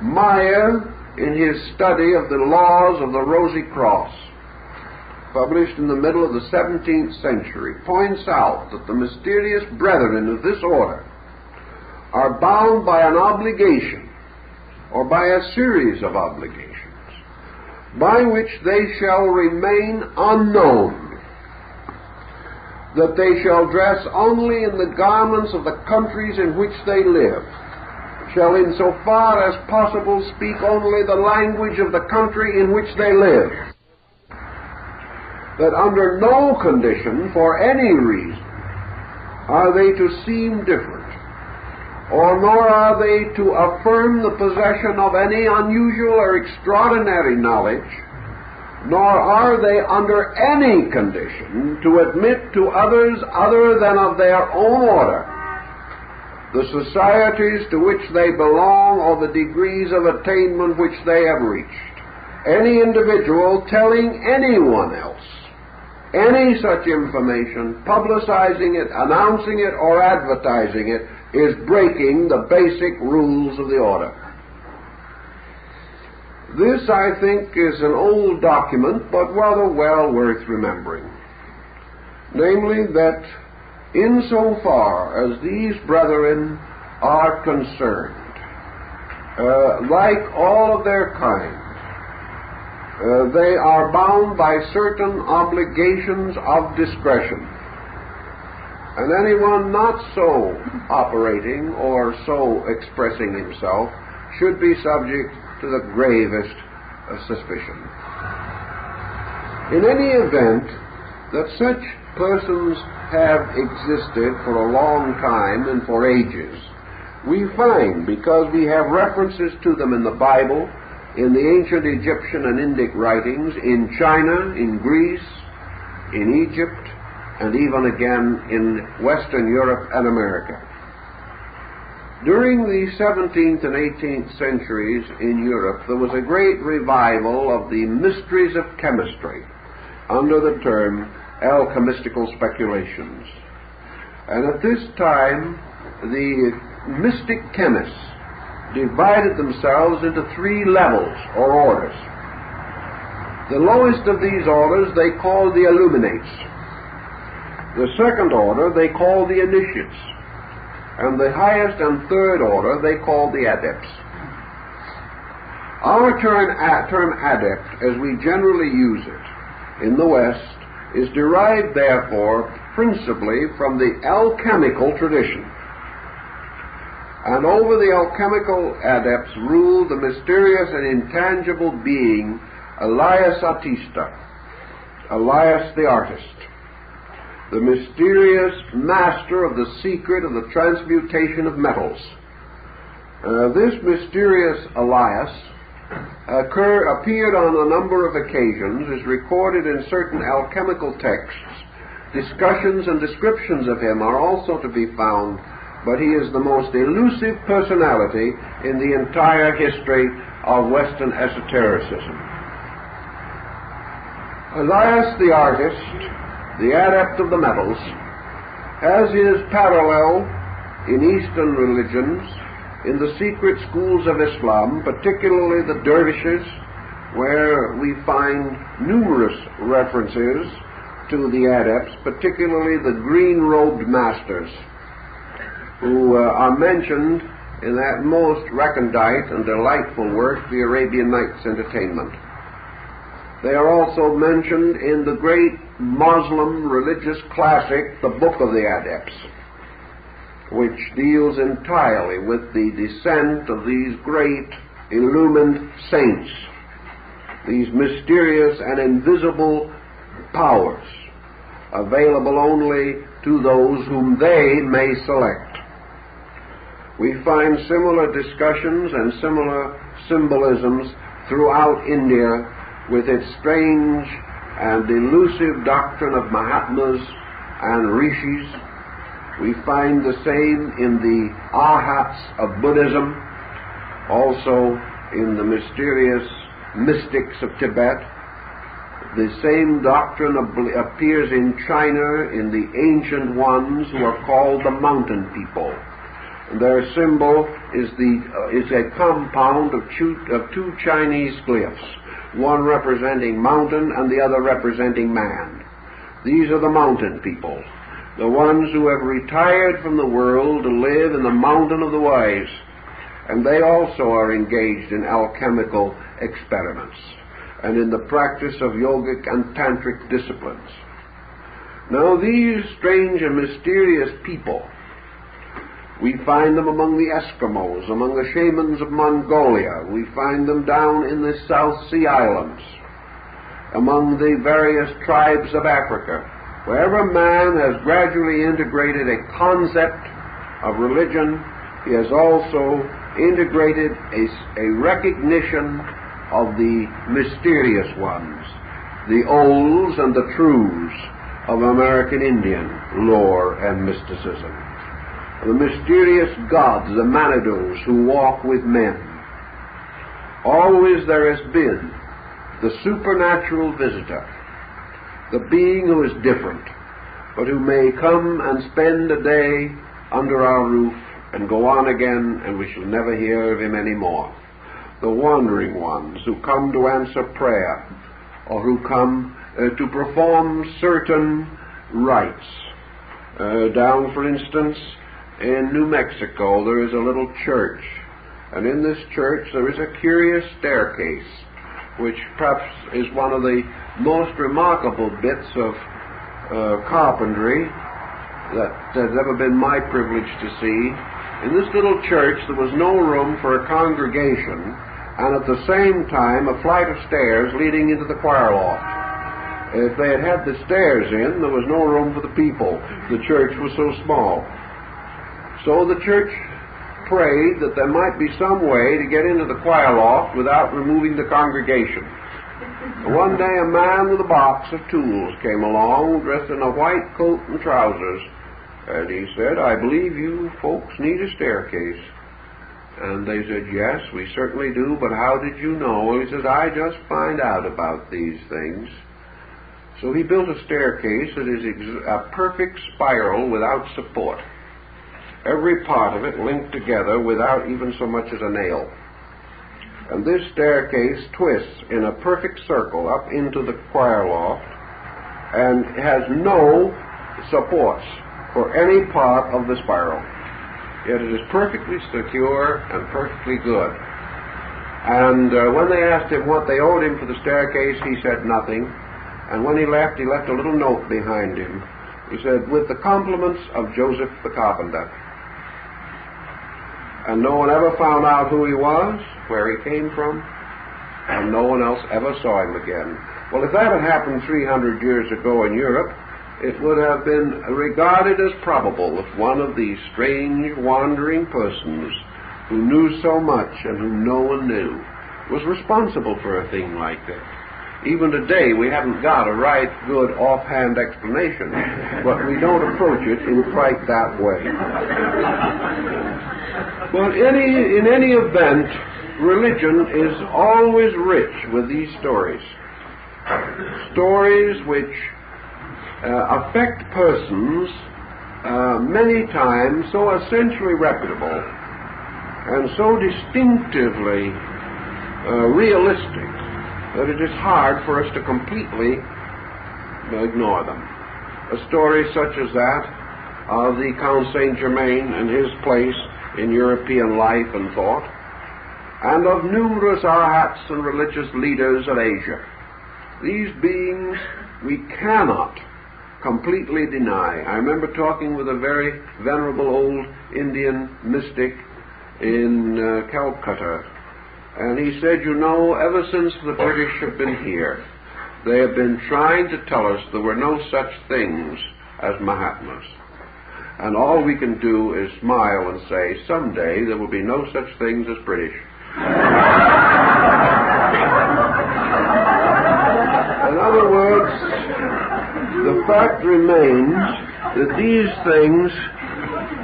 Maya, in his study of the laws of the Rosy Cross, published in the middle of the 17th century, points out that the mysterious brethren of this order are bound by an obligation, or by a series of obligations, by which they shall remain unknown, that they shall dress only in the garments of the countries in which they live, shall in so far as possible speak only the language of the country in which they live, that under no condition, for any reason, are they to seem different, or nor are they to affirm the possession of any unusual or extraordinary knowledge, nor are they under any condition to admit to others other than of their own order the societies to which they belong or the degrees of attainment which they have reached. Any individual telling anyone else any such information, publicizing it, announcing it, or advertising it, is breaking the basic rules of the order. This, I think, is an old document, but rather well worth remembering. Namely, that insofar as these brethren are concerned, like all of their kind, they are bound by certain obligations of discretion. And anyone not so operating or so expressing himself should be subject to the gravest suspicion. In any event, that such persons have existed for a long time and for ages, we find, because we have references to them in the Bible, in the ancient Egyptian and Indic writings, in China, in Greece, in Egypt, and even again in Western Europe and America. During the 17th and 18th centuries in Europe, there was a great revival of the mysteries of chemistry under the term alchemistical speculations. And at this time, the mystic chemists divided themselves into three levels or orders. The lowest of these orders they call the illuminates. The second order they call the initiates. And the highest and third order they call the adepts. Our term adept, as we generally use it in the West, is derived, therefore, principally from the alchemical tradition. And over the alchemical adepts ruled the mysterious and intangible being Elias Artista, Elias the artist, the mysterious master of the secret of the transmutation of metals. This mysterious Elias appeared on a number of occasions, is recorded in certain alchemical texts. Discussions and descriptions of him are also to be found, but he is the most elusive personality in the entire history of Western esotericism. Elias the artist, the adept of the metals, has his parallel in Eastern religions, in the secret schools of Islam, particularly the dervishes, where we find numerous references to the adepts, particularly the green-robed masters, who are mentioned in that most recondite and delightful work, The Arabian Nights Entertainment. They are also mentioned in the great Muslim religious classic, the Book of the Adepts, which deals entirely with the descent of these great illumined saints, these mysterious and invisible powers, available only to those whom they may select. We find similar discussions and similar symbolisms throughout India, with its strange and elusive doctrine of Mahatmas and Rishis. We find the same in the Arhats of Buddhism, also in the mysterious mystics of Tibet. The same doctrine appears in China in the ancient ones who are called the mountain people. And their symbol is a compound of two Chinese glyphs, one representing mountain and the other representing man. These are the mountain people, the ones who have retired from the world to live in the mountain of the wise, and they also are engaged in alchemical experiments and in the practice of yogic and tantric disciplines. Now, these strange and mysterious people, we find them among the Eskimos, among the shamans of Mongolia. We find them down in the South Sea Islands, among the various tribes of Africa. Wherever man has gradually integrated a concept of religion, he has also integrated a recognition of the mysterious ones, the olds and the trues of American Indian lore and mysticism. The mysterious gods, the Manidus, who walk with men. Always there has been the supernatural visitor, the being who is different, but who may come and spend a day under our roof and go on again, and we shall never hear of him any more. The wandering ones who come to answer prayer, or who come to perform certain rites. Down, for instance, in New Mexico, there is a little church, and in this church there is a curious staircase, which perhaps is one of the most remarkable bits of carpentry that has ever been my privilege to see. In this little church there was no room for a congregation, and at the same time a flight of stairs leading into the choir loft. If they had had the stairs in, there was no room for the people. The church was so small. So the church prayed that there might be some way to get into the choir loft without removing the congregation. One day a man with a box of tools came along, dressed in a white coat and trousers, and he said, "I believe you folks need a staircase." And they said, "Yes, we certainly do, but how did you know?" He says, "I just find out about these things." So he built a staircase that is a perfect spiral without support. Every part of it linked together without even so much as a nail. And this staircase twists in a perfect circle up into the choir loft and has no supports for any part of the spiral. Yet it is perfectly secure and perfectly good. And when they asked him what they owed him for the staircase, he said nothing. And when he left a little note behind him. He said, "With the compliments of Joseph the carpenter." And no one ever found out who he was, where he came from, and no one else ever saw him again. Well, if that had happened 300 years ago in Europe, it would have been regarded as probable that one of these strange wandering persons who knew so much and whom no one knew was responsible for a thing like that. Even today, we haven't got a right good offhand explanation, but we don't approach it in quite that way. But in any event, religion is always rich with these stories. Stories which affect persons many times so essentially reputable and so distinctively realistic that it is hard for us to completely ignore them. A story such as that of the Count Saint-Germain and his place in European life and thought, and of numerous arhats and religious leaders of Asia. These beings we cannot completely deny. I remember talking with a very venerable old Indian mystic in Calcutta, and he said, "You know, ever since the British have been here, they have been trying to tell us there were no such things as Mahatmas. And all we can do is smile and say, someday there will be no such things as British." In other words, the fact remains that these things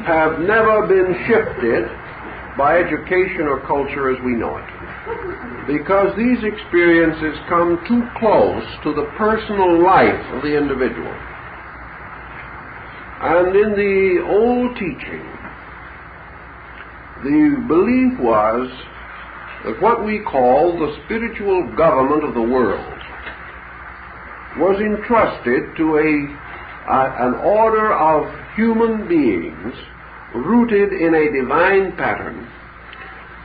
have never been shifted by education or culture as we know it, because these experiences come too close to the personal life of the individual. And in the old teaching, the belief was that what we call the spiritual government of the world was entrusted to an order of human beings rooted in a divine pattern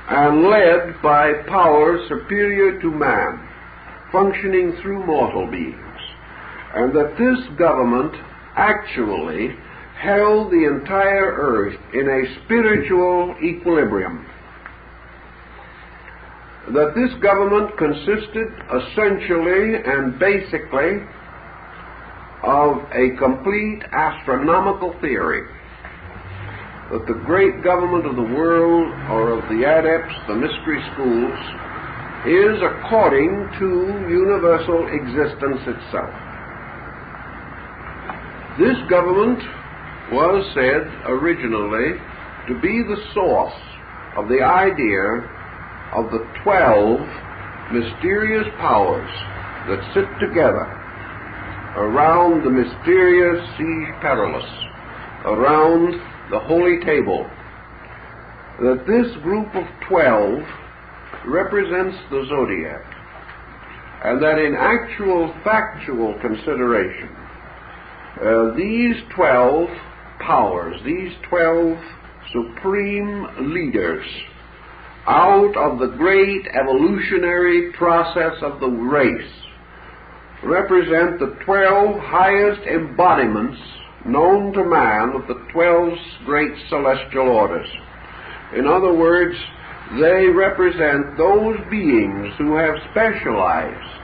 and led by powers superior to man, functioning through mortal beings, and that this government actually held the entire earth in a spiritual equilibrium. That this government consisted essentially and basically of a complete astronomical theory. That the great government of the world, or of the adepts, the mystery schools, is according to universal existence itself. This government was said originally to be the source of the idea of the 12 mysterious powers that sit together around the mysterious Siege Perilous, around the Holy Table. That this group of 12 represents the zodiac, and that in actual factual consideration, these 12 powers, these 12 supreme leaders out of the great evolutionary process of the race represent the 12 highest embodiments known to man of the 12 great celestial orders. In other words, they represent those beings who have specialized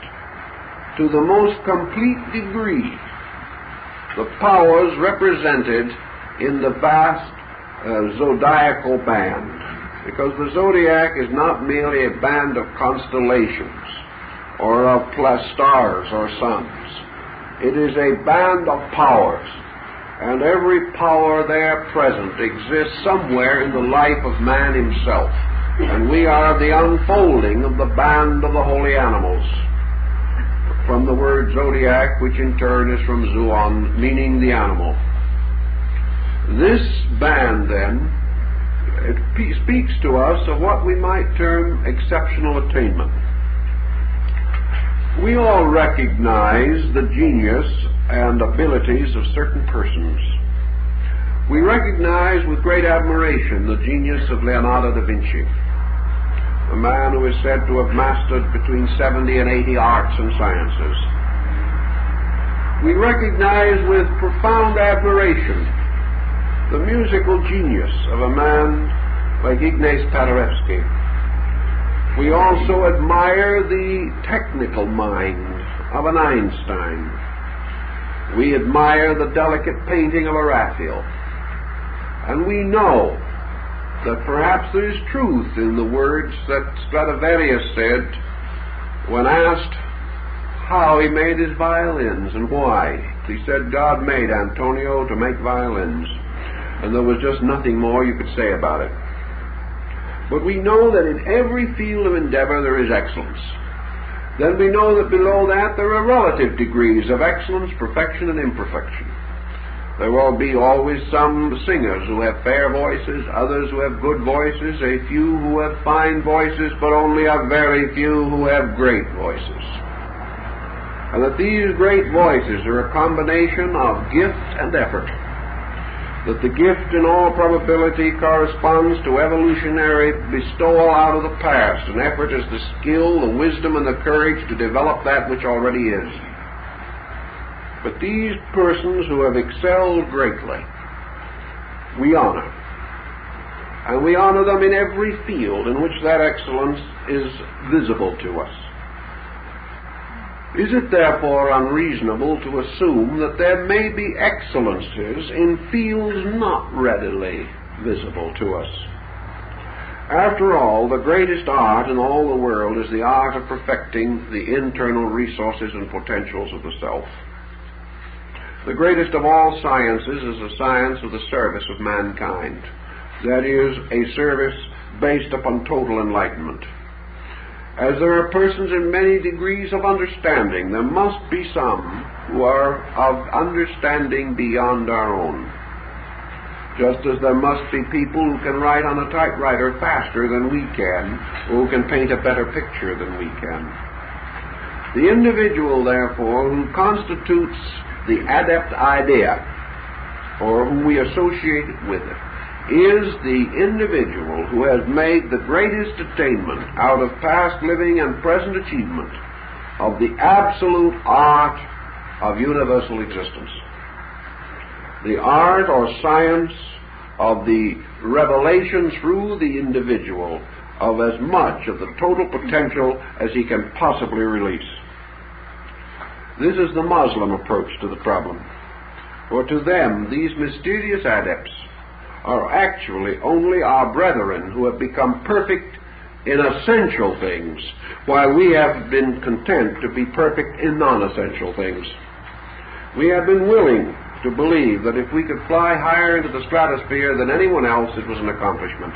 to the most complete degree the powers represented in the vast zodiacal band. Because the zodiac is not merely a band of constellations or of stars or suns. It is a band of powers, and every power there present exists somewhere in the life of man himself. And we are the unfolding of the band of the holy animals, from the word zodiac, which in turn is from zoon, meaning the animal. This band, then, it speaks to us of what we might term exceptional attainment. We all recognize the genius and abilities of certain persons. We recognize with great admiration the genius of Leonardo da Vinci, a man who is said to have mastered between 70 and 80 arts and sciences. We recognize with profound admiration the musical genius of a man like Ignaz Paderewski. We also admire the technical mind of an Einstein. We admire the delicate painting of a Raphael. And we know that perhaps there is truth in the words that Stradivarius said when asked how he made his violins and why. He said God made Antonio to make violins, and there was just nothing more you could say about it. But we know that in every field of endeavor there is excellence. Then we know that below that there are relative degrees of excellence, perfection, and imperfection. There will be always some singers who have fair voices, others who have good voices, a few who have fine voices, but only a very few who have great voices. And that these great voices are a combination of gift and effort. That the gift in all probability corresponds to evolutionary bestowal out of the past, and effort is the skill, the wisdom, and the courage to develop that which already is. But these persons who have excelled greatly, we honor. And we honor them in every field in which that excellence is visible to us. Is it therefore unreasonable to assume that there may be excellences in fields not readily visible to us? After all, the greatest art in all the world is the art of perfecting the internal resources and potentials of the self. The greatest of all sciences is the science of the service of mankind. That is, a service based upon total enlightenment. As there are persons in many degrees of understanding, there must be some who are of understanding beyond our own. Just as there must be people who can write on a typewriter faster than we can, or who can paint a better picture than we can. The individual, therefore, who constitutes the adept idea, or whom we associate with it, is the individual who has made the greatest attainment out of past living and present achievement of the absolute art of universal existence. The art or science of the revelation through the individual of as much of the total potential as he can possibly release. This is the Muslim approach to the problem. For to them, these mysterious adepts are actually only our brethren who have become perfect in essential things, while we have been content to be perfect in non-essential things. We have been willing to believe that if we could fly higher into the stratosphere than anyone else, it was an accomplishment.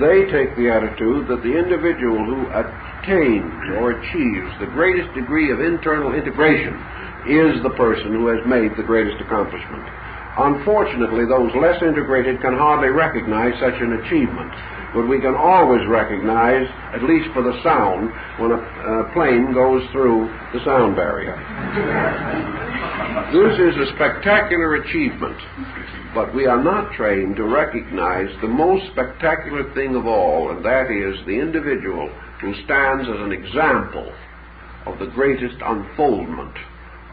They take the attitude that the individual who attains or achieves the greatest degree of internal integration is the person who has made the greatest accomplishment. Unfortunately, those less integrated can hardly recognize such an achievement, but we can always recognize, at least for the sound, when a plane goes through the sound barrier. This is a spectacular achievement, but we are not trained to recognize the most spectacular thing of all, and that is the individual who stands as an example of the greatest unfoldment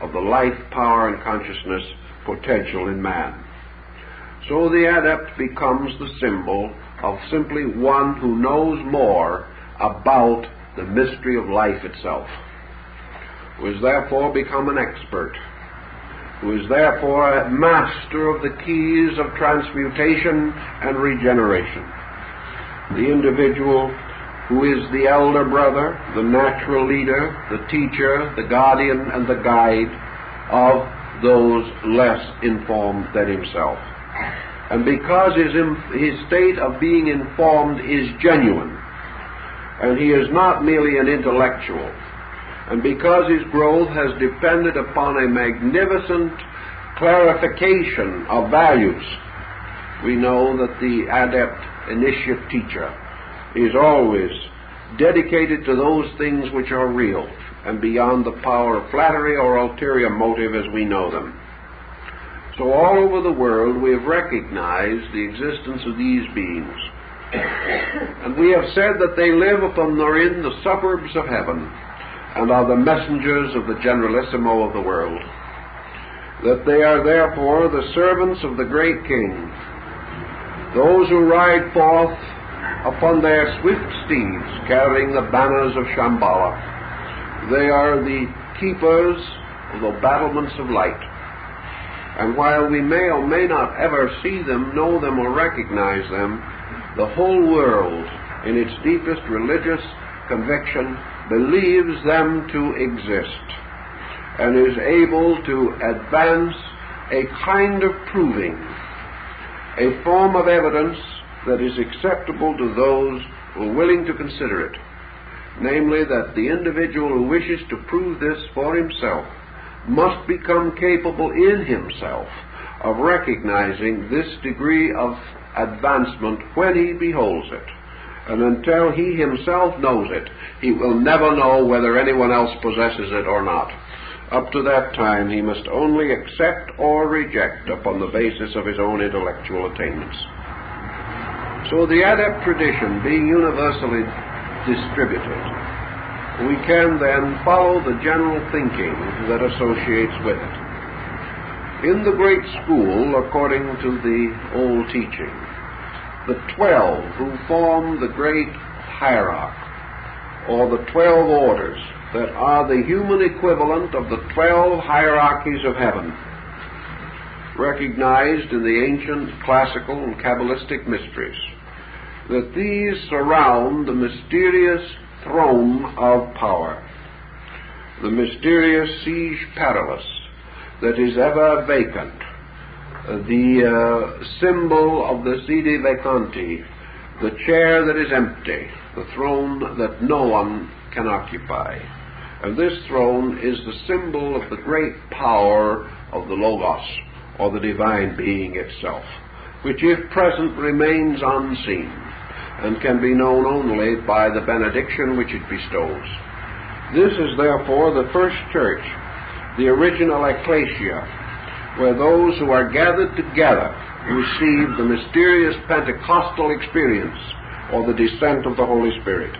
of the life, power, and consciousness potential in man. So the adept becomes the symbol of simply one who knows more about the mystery of life itself, who has therefore become an expert, who is therefore a master of the keys of transmutation and regeneration. The individual who is the elder brother, the natural leader, the teacher, the guardian, and the guide of those less informed than himself. And because his state of being informed is genuine, and he is not merely an intellectual, and because his growth has depended upon a magnificent clarification of values, we know that the adept initiate teacher is always dedicated to those things which are real and beyond the power of flattery or ulterior motive as we know them. So all over the world we have recognized the existence of these beings. And we have said that they live upon or in the suburbs of heaven and are the messengers of the Generalissimo of the world. That they are therefore the servants of the great King, those who ride forth upon their swift steeds carrying the banners of Shambhala. They are the keepers of the battlements of light. And while we may or may not ever see them, know them, or recognize them, the whole world, in its deepest religious conviction, believes them to exist and is able to advance a kind of proving, a form of evidence that is acceptable to those who are willing to consider it, namely that the individual who wishes to prove this for himself must become capable in himself of recognizing this degree of advancement when he beholds it. And until he himself knows it, he will never know whether anyone else possesses it or not. Up to that time, he must only accept or reject upon the basis of his own intellectual attainments. So the adept tradition being universally distributed, we can then follow the general thinking that associates with it. In the great school, according to the old teaching, the 12 who form the great hierarchy, or the 12 orders that are the human equivalent of the 12 hierarchies of heaven, recognized in the ancient classical and Kabbalistic mysteries, that these surround the mysterious throne of power, the mysterious siege perilous that is ever vacant, the symbol of the sede vacanti, the chair that is empty, the throne that no one can occupy. And this throne is the symbol of the great power of the Logos, or the divine being itself, which if present remains unseen and can be known only by the benediction which it bestows. This is therefore the first church, the original ecclesia, where those who are gathered together receive the mysterious Pentecostal experience, or the descent of the Holy Spirit,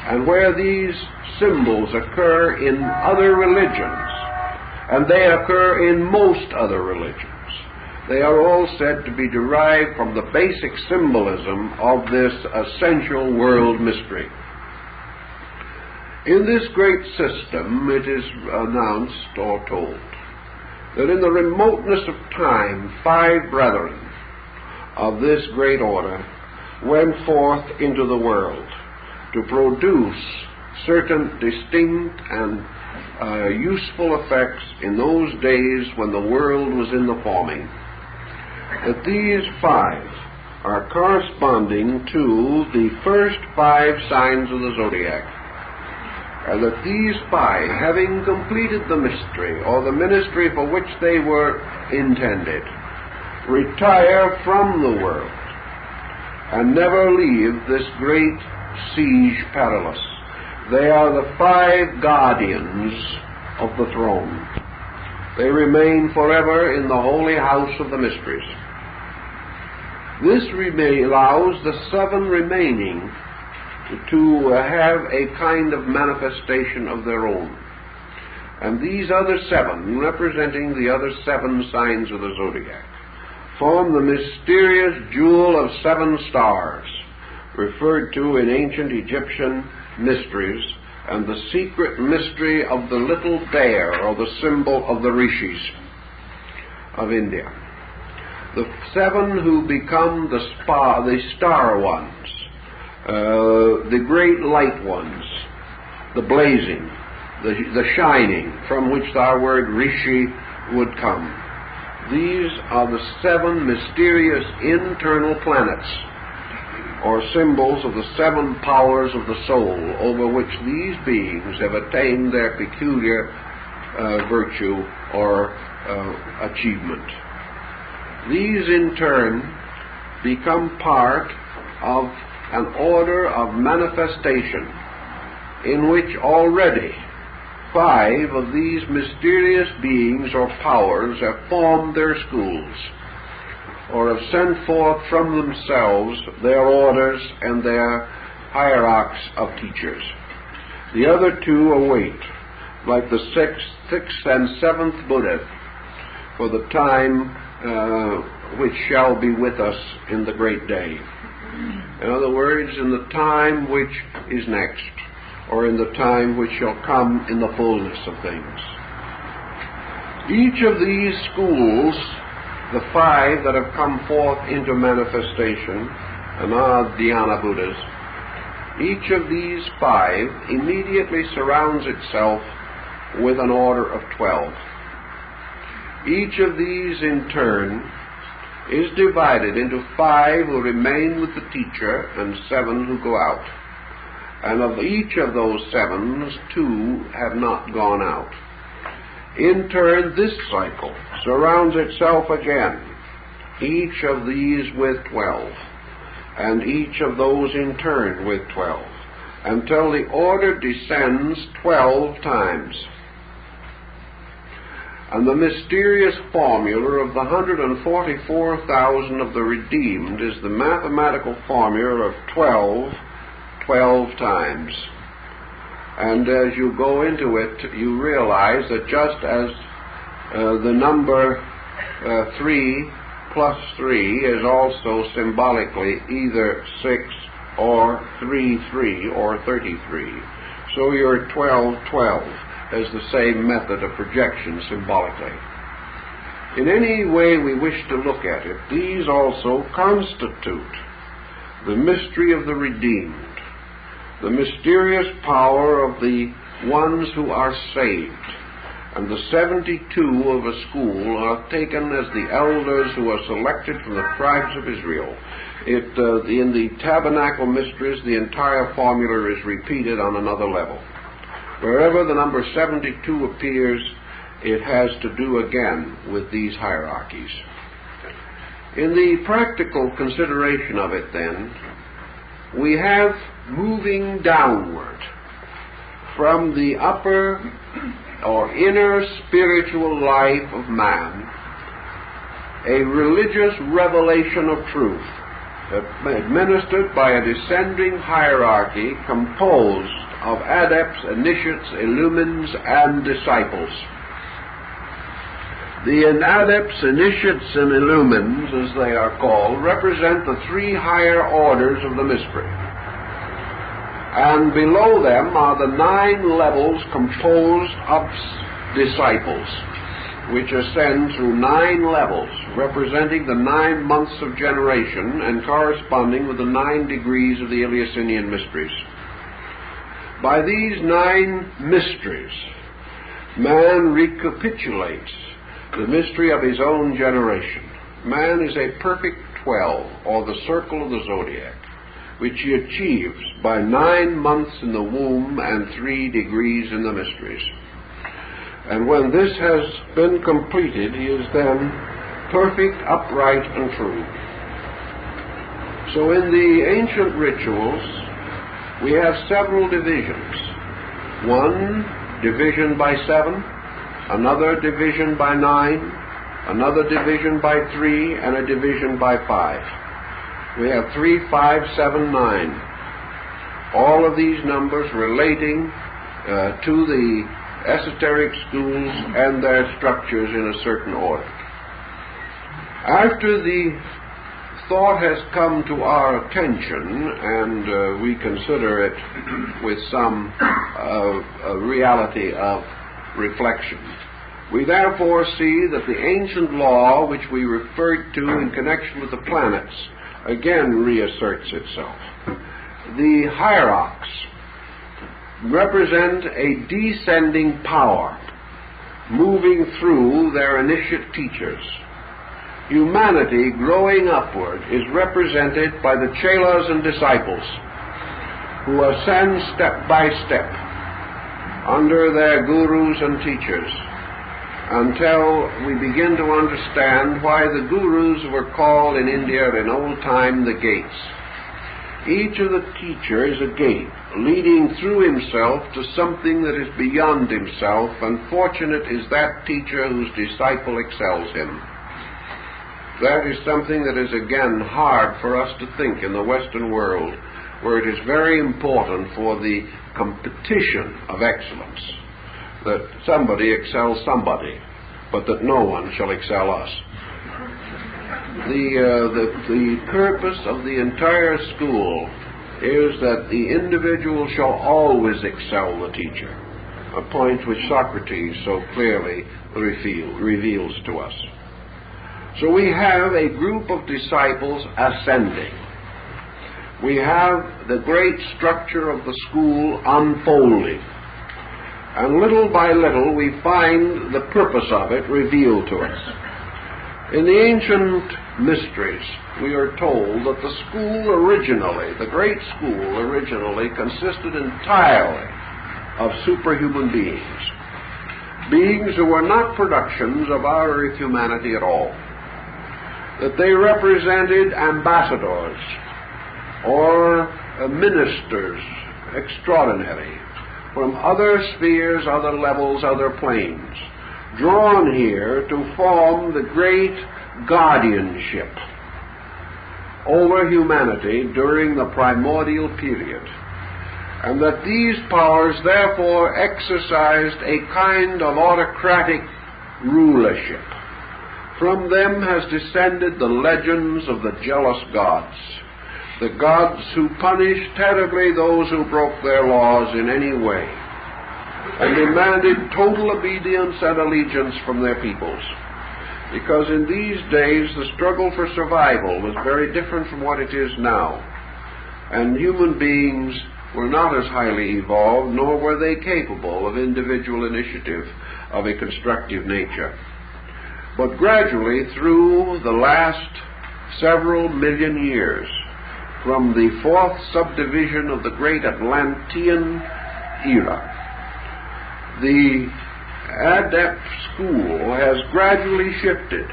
and where these symbols occur in other religions, and they occur in most other religions. They are all said to be derived from the basic symbolism of this essential world mystery. In this great system, it is announced or told that in the remoteness of time, 5 brethren of this great order went forth into the world to produce certain distinct and useful effects in those days when the world was in the forming. That these 5 are corresponding to the first 5 signs of the zodiac, and that these 5, having completed the mystery, or the ministry for which they were intended, retire from the world and never leave this great siege perilous. They are the 5 guardians of the throne. They remain forever in the holy house of the mysteries. This allows the 7 remaining to have a kind of manifestation of their own. And these other 7, representing the other 7 signs of the zodiac, form the mysterious jewel of 7 stars, referred to in ancient Egyptian mysteries, and the secret mystery of the little bear, or the symbol of the rishis of India. The 7 who become the star ones, the great light ones, the blazing, the shining, from which our word rishi would come. These are the 7 mysterious internal planets, or symbols of the 7 powers of the soul, over which these beings have attained their peculiar virtue or achievement. These in turn become part of an order of manifestation in which already 5 of these mysterious beings or powers have formed their schools, or have sent forth from themselves their orders and their hierarchs of teachers. The other 2 await, like the 6th and 7th Buddha, for the time which shall be with us in the great day. In other words, in the time which is next, or in the time which shall come in the fullness of things. Each of these schools, the 5 that have come forth into manifestation, and are Dhyana Buddhas, each of these 5 immediately surrounds itself with an order of 12. Each of these in turn is divided into 5 who remain with the teacher and 7 who go out. And of each of those 7s, 2 have not gone out. In turn, this cycle surrounds itself again, each of these with 12, and each of those in turn with 12, until the order descends 12 times. And the mysterious formula of the 144,000 of the redeemed is the mathematical formula of 12 times. And as you go into it, you realize that just as the number 3 plus 3 is also symbolically either 6 or 33 or 33, so your 12 has the same method of projection symbolically. In any way we wish to look at it, these also constitute the mystery of the redeemed, the mysterious power of the ones who are saved. And the 72 of a school are taken as the elders who are selected from the tribes of Israel. In the tabernacle mysteries, the entire formula is repeated on another level. Wherever the number 72 appears, it has to do again with these hierarchies. In the practical consideration of it, then, we have moving downward from the upper or inner spiritual life of man a religious revelation of truth administered by a descending hierarchy composed of adepts, initiates, illumines, and disciples. The adepts, initiates, and illumines, as they are called, represent the 3 higher orders of the mystery. And below them are the 9 levels composed of disciples, which ascend through 9 levels, representing the 9 months of generation and corresponding with the 9 degrees of the Eleusinian mysteries. By these 9 mysteries, man recapitulates the mystery of his own generation. Man is a perfect 12, or the circle of the zodiac, which he achieves by 9 months in the womb and 3 degrees in the mysteries. And when this has been completed, he is then perfect, upright, and true. So in the ancient rituals, we have several divisions. One division by 7, another division by 9, another division by 3, and a division by 5. We have 3, 5, 7, 9. All of these numbers relating to the esoteric schools and their structures in a certain order. After the thought has come to our attention, and we consider it with some reality of reflection, we therefore see that the ancient law which we referred to in connection with the planets again reasserts itself. The hierarchs represent a descending power moving through their initiate teachers. Humanity growing upward is represented by the chelas and disciples who ascend step by step under their gurus and teachers until we begin to understand why the gurus were called in India in old time the gates. Each of the teacher is a gate leading through himself to something that is beyond himself, and fortunate is that teacher whose disciple excels him. That is something that is again hard for us to think in the Western world, where it is very important for the competition of excellence, that somebody excels somebody, but that no one shall excel us. The purpose of the entire school is that the individual shall always excel the teacher, a point which Socrates so clearly reveals to us. So we have a group of disciples ascending. We have the great structure of the school unfolding. And little by little we find the purpose of it revealed to us. In the ancient mysteries, we are told that the school originally, the great school originally, consisted entirely of superhuman beings. Beings who were not productions of our humanity at all. That they represented ambassadors or ministers extraordinary from other spheres, other levels, other planes, drawn here to form the great guardianship over humanity during the primordial period, and that these powers therefore exercised a kind of autocratic rulership. From them has descended the legends of the jealous gods, the gods who punished terribly those who broke their laws in any way, and demanded total obedience and allegiance from their peoples. Because in these days the struggle for survival was very different from what it is now, and human beings were not as highly evolved, nor were they capable of individual initiative of a constructive nature. But gradually, through the last several million years, from the fourth subdivision of the great Atlantean era, the adept school has gradually shifted.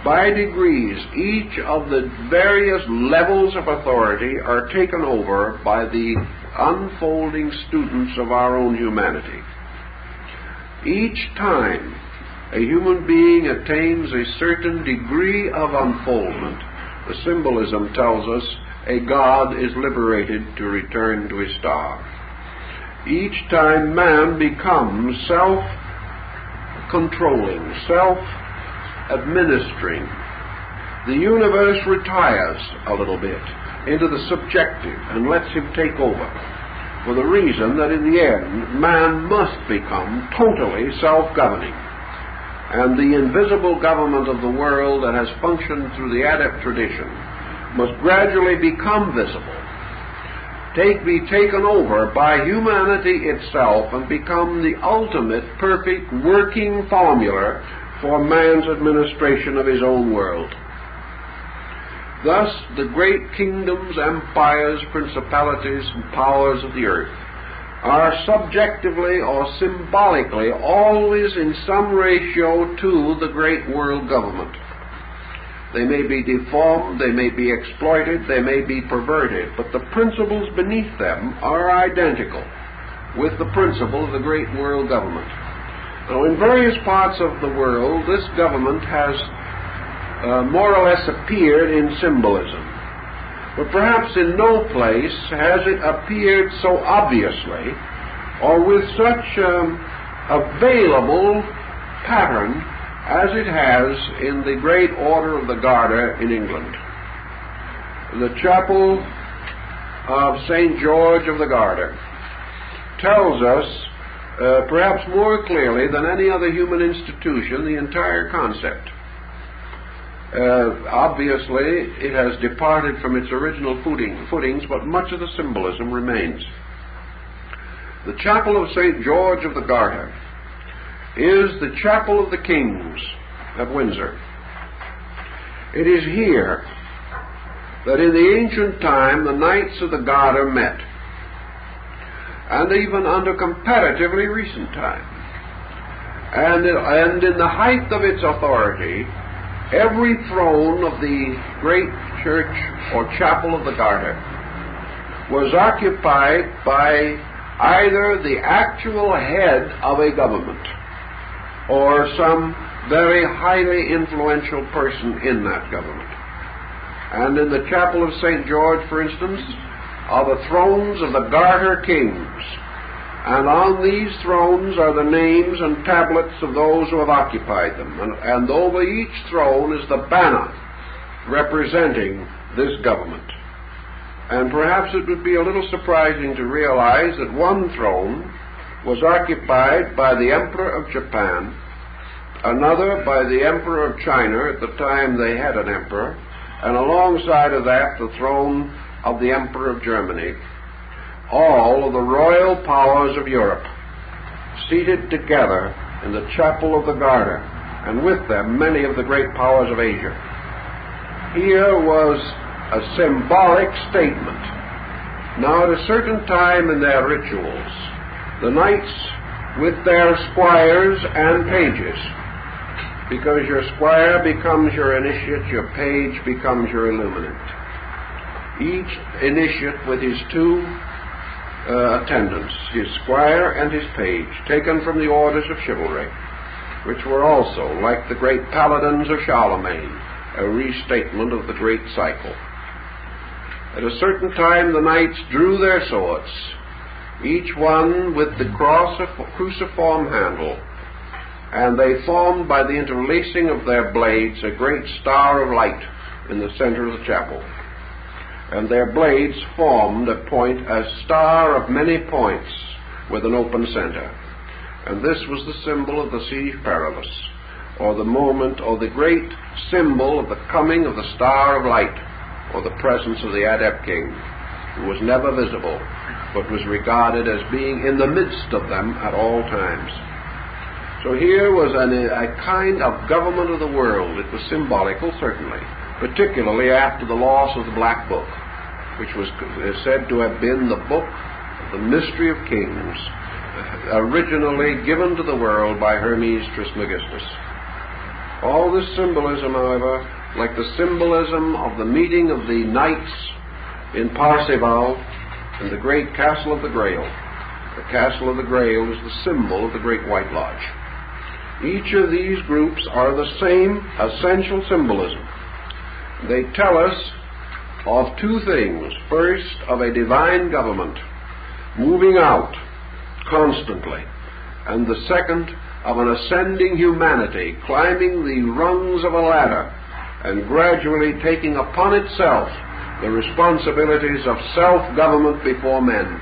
By degrees, each of the various levels of authority are taken over by the unfolding students of our own humanity. Each time a human being attains a certain degree of unfoldment, the symbolism tells us a god is liberated to return to his star. Each time man becomes self-controlling, self-administering, the universe retires a little bit into the subjective and lets him take over, for the reason that in the end man must become totally self-governing. And the invisible government of the world that has functioned through the adept tradition must gradually become visible, be taken over by humanity itself, and become the ultimate perfect working formula for man's administration of his own world. Thus, the great kingdoms, empires, principalities, and powers of the earth are subjectively or symbolically always in some ratio to the great world government. They may be deformed, they may be exploited, they may be perverted, but the principles beneath them are identical with the principle of the great world government. Now, in various parts of the world, this government has more or less appeared in symbolism. But perhaps in no place has it appeared so obviously or with such available pattern as it has in the great Order of the Garter in England. The chapel of St. George of the Garter tells us, perhaps more clearly than any other human institution, the entire concept. Obviously, it has departed from its original footings, but much of the symbolism remains. The chapel of St. George of the Garter is the chapel of the kings at Windsor. It is here that in the ancient time the Knights of the Garter met, and even under comparatively recent time. And in the height of its authority, every throne of the great church or chapel of the Garter was occupied by either the actual head of a government or some very highly influential person in that government. And in the chapel of St. George, for instance, are the thrones of the Garter kings. And on these thrones are the names and tablets of those who have occupied them. And over each throne is the banner representing this government. And perhaps it would be a little surprising to realize that one throne was occupied by the Emperor of Japan, another by the Emperor of China at the time they had an emperor, and alongside of that the throne of the Emperor of Germany. All of the royal powers of Europe seated together in the chapel of the Garter, and with them many of the great powers of Asia. Here was a symbolic statement. Now, at a certain time in their rituals, the knights with their squires and pages, because your squire becomes your initiate, your page becomes your illuminate. Each initiate with his two attendants, his squire and his page, taken from the orders of chivalry, which were also, like the great paladins of Charlemagne, a restatement of the great cycle. At a certain time the knights drew their swords, each one with the cruciform handle, and they formed by the interlacing of their blades a great star of light in the center of the chapel. And their blades formed a star of many points with an open center. And this was the symbol of the Siege Perilous, or the moment, or the great symbol of the coming of the star of light, or the presence of the Adept King, who was never visible, but was regarded as being in the midst of them at all times. So here was a kind of government of the world. It was symbolical, certainly, particularly after the loss of the Black Book, which was said to have been the book of the Mystery of Kings, originally given to the world by Hermes Trismegistus. All this symbolism, however, like the symbolism of the meeting of the knights in Parzival in the great Castle of the Grail. The Castle of the Grail is the symbol of the Great White Lodge. Each of these groups are the same essential symbolism. They tell us of two things. First, of a divine government moving out constantly, and the second, of an ascending humanity climbing the rungs of a ladder and gradually taking upon itself the responsibilities of self-government before men.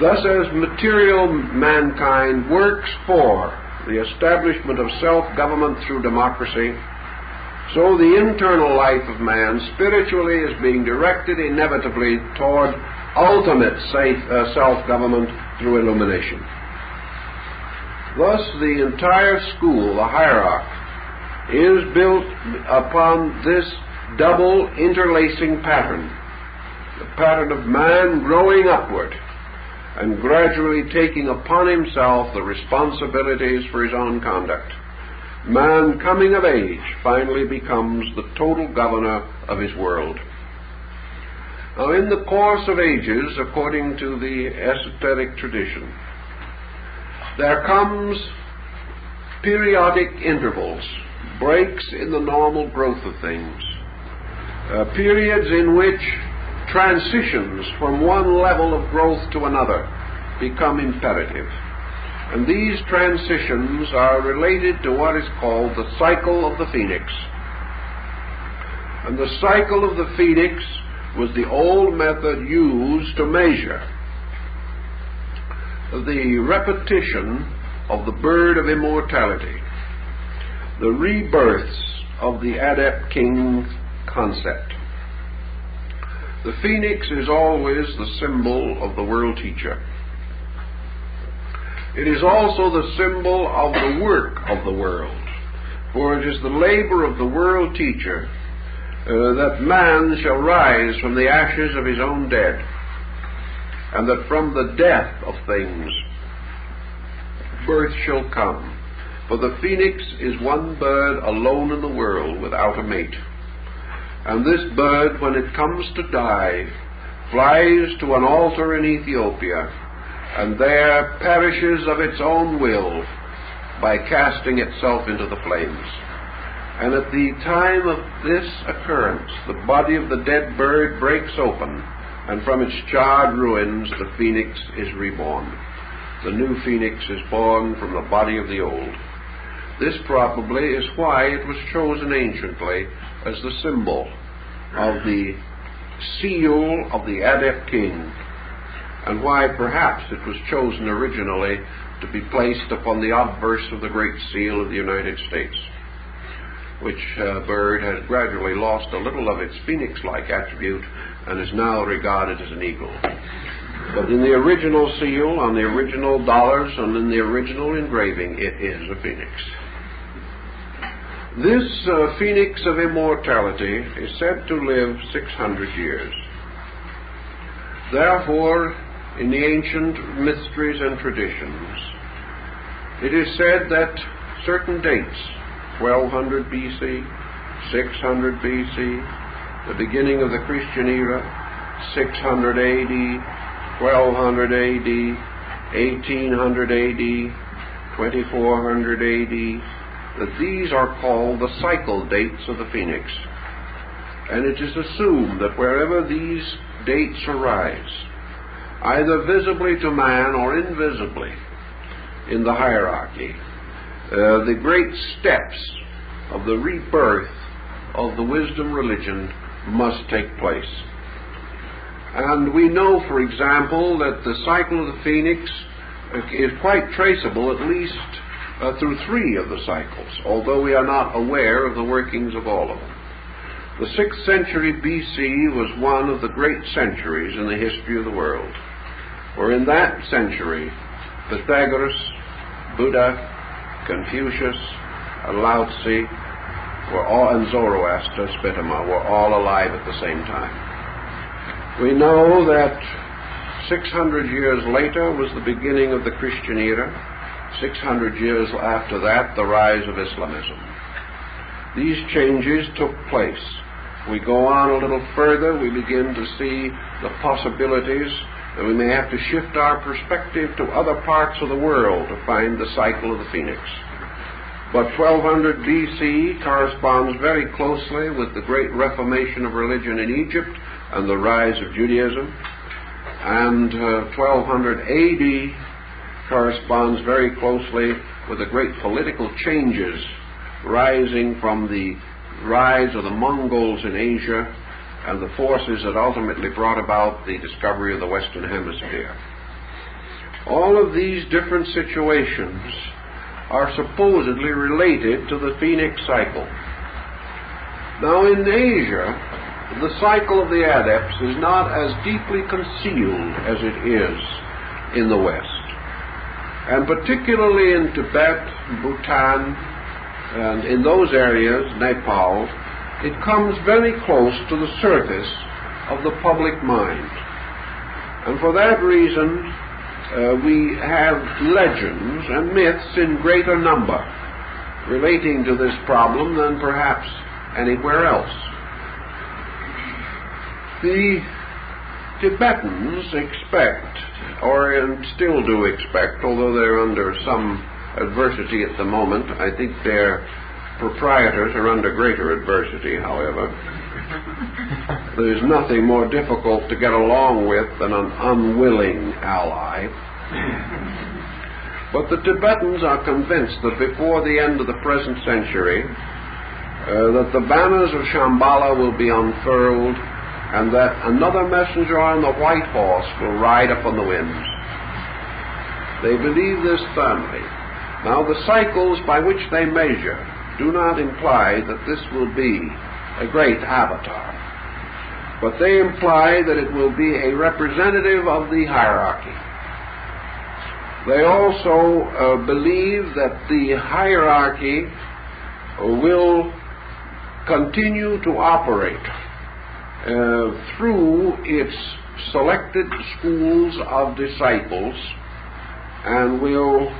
Thus, as material mankind works for the establishment of self-government through democracy, so the internal life of man spiritually is being directed inevitably toward ultimate self-government through illumination. Thus, the entire school, the hierarchy, is built upon this double interlacing pattern, the pattern of man growing upward and gradually taking upon himself the responsibilities for his own conduct. Man, coming of age, finally becomes the total governor of his world. Now, in the course of ages, according to the esoteric tradition, there comes periodic intervals, breaks in the normal growth of things, periods in which transitions from one level of growth to another become imperative. And these transitions are related to what is called the cycle of the phoenix. And the cycle of the phoenix was the old method used to measure the repetition of the bird of immortality, the rebirths of the Adept King concept. The phoenix is always the symbol of the world teacher. It is also the symbol of the work of the world, for it is the labor of the world teacher that man shall rise from the ashes of his own dead, and that from the death of things birth shall come. For the phoenix is one bird alone in the world without a mate. And this bird, when it comes to die, flies to an altar in Ethiopia, and there perishes of its own will by casting itself into the flames. And at the time of this occurrence, the body of the dead bird breaks open, and from its charred ruins the phoenix is reborn. The new phoenix is born from the body of the old. This probably is why it was chosen anciently as the symbol of the seal of the Adept king, and why perhaps it was chosen originally to be placed upon the obverse of the Great Seal of the United States, which bird has gradually lost a little of its phoenix-like attribute and is now regarded as an eagle. But in the original seal, on the original dollars, and in the original engraving, it is a phoenix. This phoenix of immortality is said to live 600 years. Therefore, in the ancient mysteries and traditions, it is said that certain dates, 1200 BC, 600 BC, the beginning of the Christian era, 600 AD, 1200 AD, 1800 AD, 2400 AD, that these are called the cycle dates of the phoenix. And it is assumed that wherever these dates arise, either visibly to man or invisibly in the hierarchy, the great steps of the rebirth of the wisdom religion must take place. And we know, for example, that the cycle of the phoenix is quite traceable at least through 3 of the cycles, although we are not aware of the workings of all of them. The 6th century BC was one of the great centuries in the history of the world, for in that century Pythagoras, Buddha, Confucius, Lao Tzu, and Zoroaster, Spitama, were all alive at the same time. We know that 600 years later was the beginning of the Christian era. 600 years after that, the rise of Islamism. These changes took place. We go on a little further, we begin to see the possibilities that we may have to shift our perspective to other parts of the world to find the cycle of the phoenix. But 1200 BC corresponds very closely with the great reformation of religion in Egypt and the rise of Judaism. And 1200 AD corresponds very closely with the great political changes rising from the rise of the Mongols in Asia and the forces that ultimately brought about the discovery of the Western Hemisphere. All of these different situations are supposedly related to the phoenix cycle. Now in Asia, the cycle of the adepts is not as deeply concealed as it is in the West. And particularly in Tibet, Bhutan, and in those areas, Nepal, it comes very close to the surface of the public mind. And for that reason, we have legends and myths in greater number relating to this problem than perhaps anywhere else. The Tibetans expect, or still do expect, although they're under some adversity at the moment. I think their proprietors are under greater adversity, however. There's nothing more difficult to get along with than an unwilling ally. But the Tibetans are convinced that before the end of the present century, that the banners of Shambhala will be unfurled, and that another messenger on the white horse will ride upon the winds. They believe this firmly. Now, the cycles by which they measure do not imply that this will be a great avatar, but they imply that it will be a representative of the hierarchy. They also believe that the hierarchy will continue to operate through its selected schools of disciples and will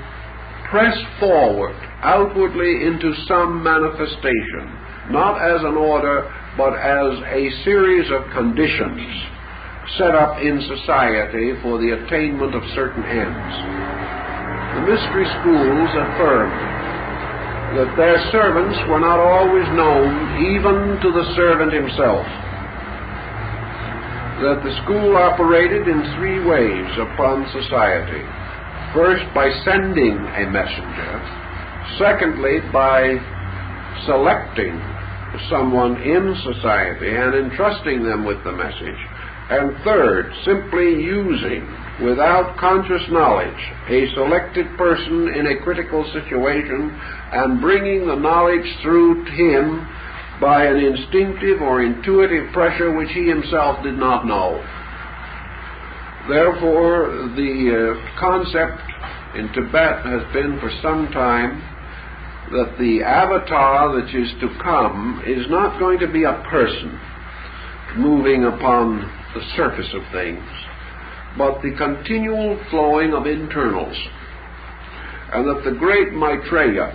press forward outwardly into some manifestation, not as an order, but as a series of conditions, set up in society for the attainment of certain ends. The mystery schools affirmed that their servants were not always known even to the servant himself, that the school operated in three ways upon society. First, by sending a messenger. Secondly, by selecting someone in society and entrusting them with the message. And third, simply using, without conscious knowledge, a selected person in a critical situation and bringing the knowledge through to him by an instinctive or intuitive pressure which he himself did not know. Therefore, the concept in Tibet has been for some time that the avatar that is to come is not going to be a person moving upon the surface of things, but the continual flowing of internals, and that the great Maitreya,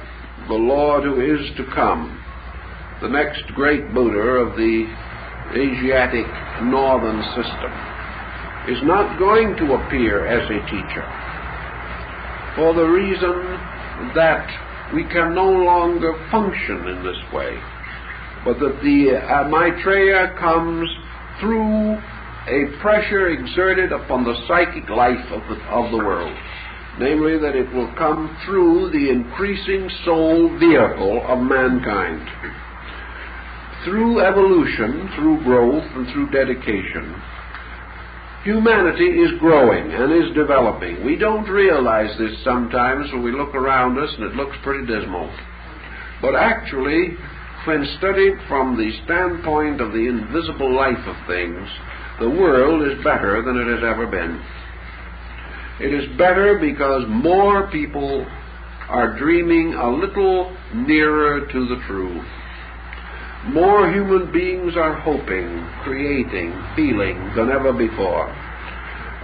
the Lord who is to come, the next great Buddha of the Asiatic northern system, is not going to appear as a teacher, for the reason that we can no longer function in this way, but that the Maitreya comes through a pressure exerted upon the psychic life of the world, namely that it will come through the increasing soul vehicle of mankind. Through evolution, through growth, and through dedication, humanity is growing and is developing. We don't realize this sometimes when we look around us and it looks pretty dismal. But actually, when studied from the standpoint of the invisible life of things, the world is better than it has ever been. It is better because more people are dreaming a little nearer to the truth. More human beings are hoping, creating, feeling than ever before.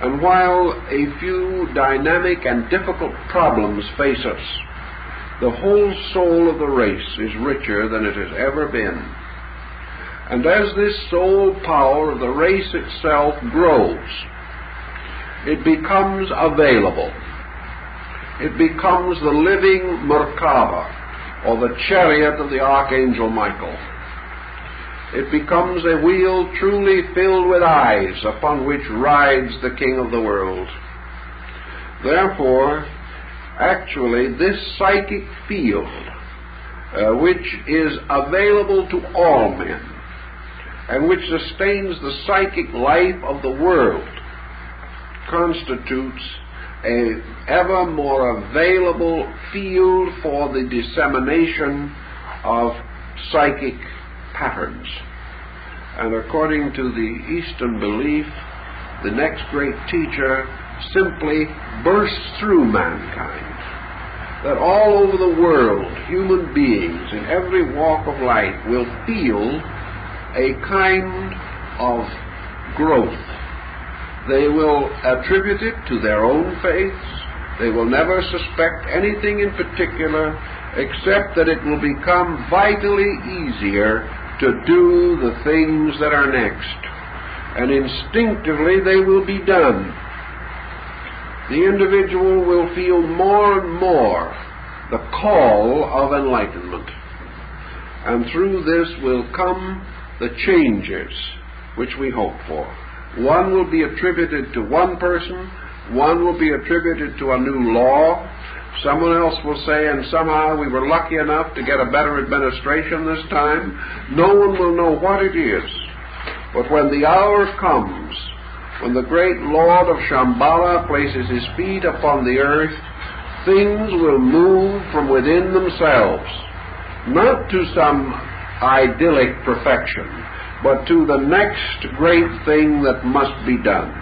And while a few dynamic and difficult problems face us, the whole soul of the race is richer than it has ever been. And as this soul power of the race itself grows, it becomes available. It becomes the living Merkaba, or the chariot of the Archangel Michael. It becomes a wheel truly filled with eyes upon which rides the King of the world. Therefore, actually, this psychic field, which is available to all men, and which sustains the psychic life of the world, constitutes an ever more available field for the dissemination of psychic patterns. And according to the Eastern belief, the next great teacher simply bursts through mankind, that all over the world human beings in every walk of life will feel a kind of growth. They will attribute it to their own faiths. They will never suspect anything in particular except that it will become vitally easier to do the things that are next, and instinctively they will be done. The individual will feel more and more the call of enlightenment, and through this will come the changes which we hope for. One will be attributed to one person, one will be attributed to a new law. Someone else will say, and somehow we were lucky enough to get a better administration this time. No one will know what it is. But when the hour comes, when the great Lord of Shambhala places his feet upon the earth, things will move from within themselves, not to some idyllic perfection, but to the next great thing that must be done.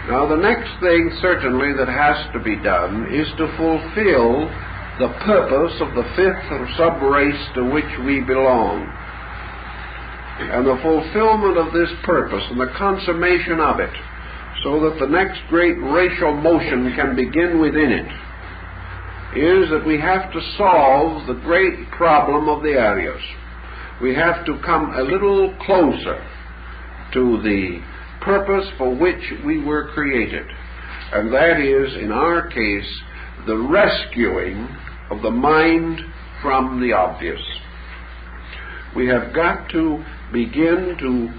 Now, the next thing, certainly, that has to be done is to fulfill the purpose of the fifth sub-race to which we belong. And the fulfillment of this purpose and the consummation of it, so that the next great racial motion can begin within it, is that we have to solve the great problem of the Aryas. We have to come a little closer to the purpose for which we were created. And that is, in our case, the rescuing of the mind from the obvious. We have got to begin to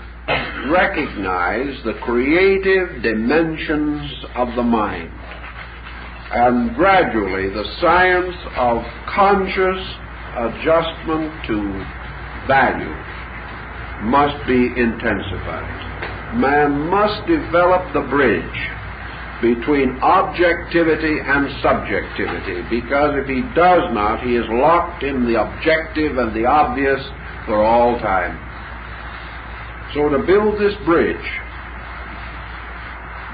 recognize the creative dimensions of the mind. And gradually the science of conscious adjustment to value must be intensified. Man must develop the bridge between objectivity and subjectivity, because if he does not, he is locked in the objective and the obvious for all time. So to build this bridge,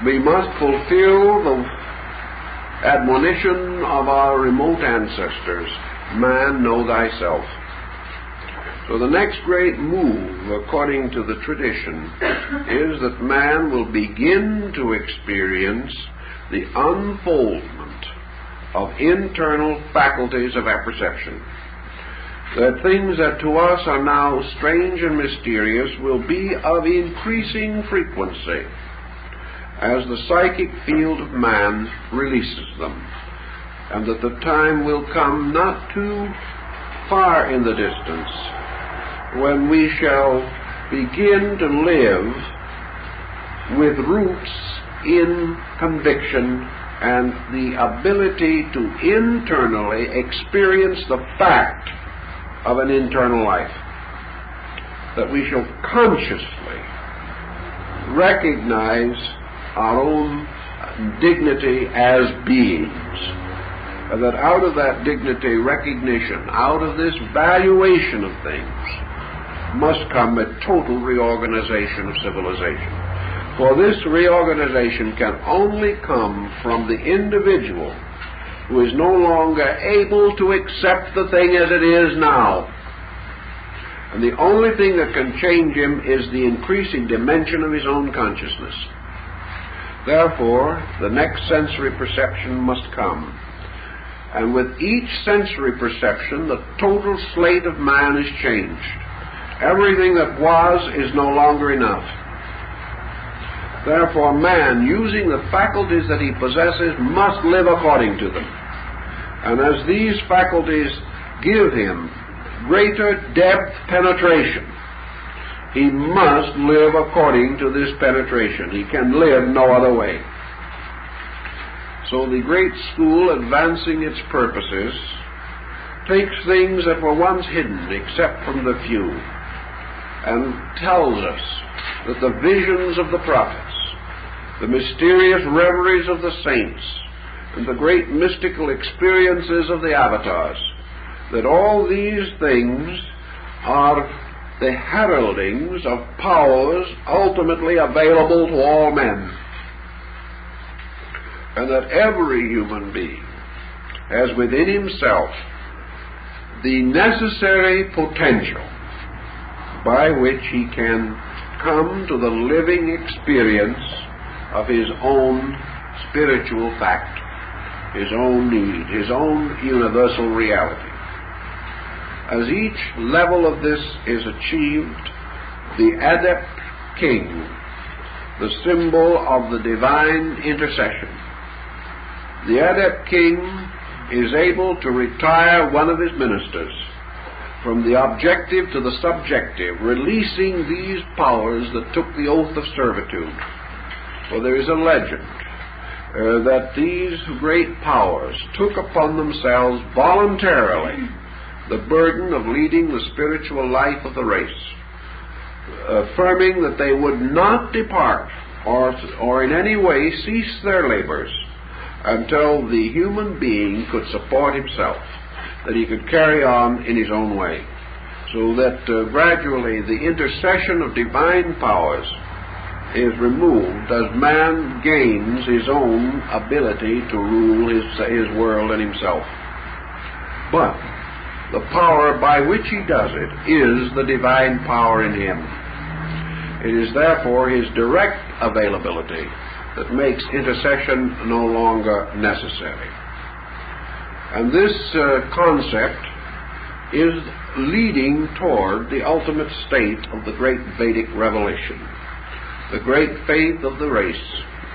we must fulfill the admonition of our remote ancestors, man, know thyself. So the next great move, according to the tradition, is that man will begin to experience the unfoldment of internal faculties of apperception. That things that to us are now strange and mysterious will be of increasing frequency as the psychic field of man releases them, and that the time will come not too far in the distance when we shall begin to live with roots in conviction and the ability to internally experience the fact of an internal life. That we shall consciously recognize our own dignity as beings, and that out of that dignity recognition, out of this valuation of things, must come a total reorganization of civilization. For this reorganization can only come from the individual who is no longer able to accept the thing as it is now. And the only thing that can change him is the increasing dimension of his own consciousness. Therefore, the next sensory perception must come. And with each sensory perception, the total slate of man is changed. Everything that was is no longer enough. Therefore, man, using the faculties that he possesses, must live according to them. And as these faculties give him greater depth penetration, he must live according to this penetration. He can live no other way. So the great school, advancing its purposes, takes things that were once hidden except from the few, and tells us that the visions of the prophets, the mysterious reveries of the saints, and the great mystical experiences of the avatars, that all these things are the heraldings of powers ultimately available to all men, and that every human being has within himself the necessary potential by which he can come to the living experience of his own spiritual fact, his own need, his own universal reality. As each level of this is achieved, the adept king, the symbol of the divine intercession, the adept king is able to retire one of his ministers from the objective to the subjective, releasing these powers that took the oath of servitude. For there is a legend that these great powers took upon themselves voluntarily the burden of leading the spiritual life of the race, affirming that they would not depart or in any way cease their labors until the human being could support himself, that he could carry on in his own way. So that gradually the intercession of divine powers is removed as man gains his own ability to rule his world and himself. But the power by which he does it is the divine power in him. It is therefore his direct availability that makes intercession no longer necessary. And this concept is leading toward the ultimate state of the great Vedic revelation, the great faith of the race,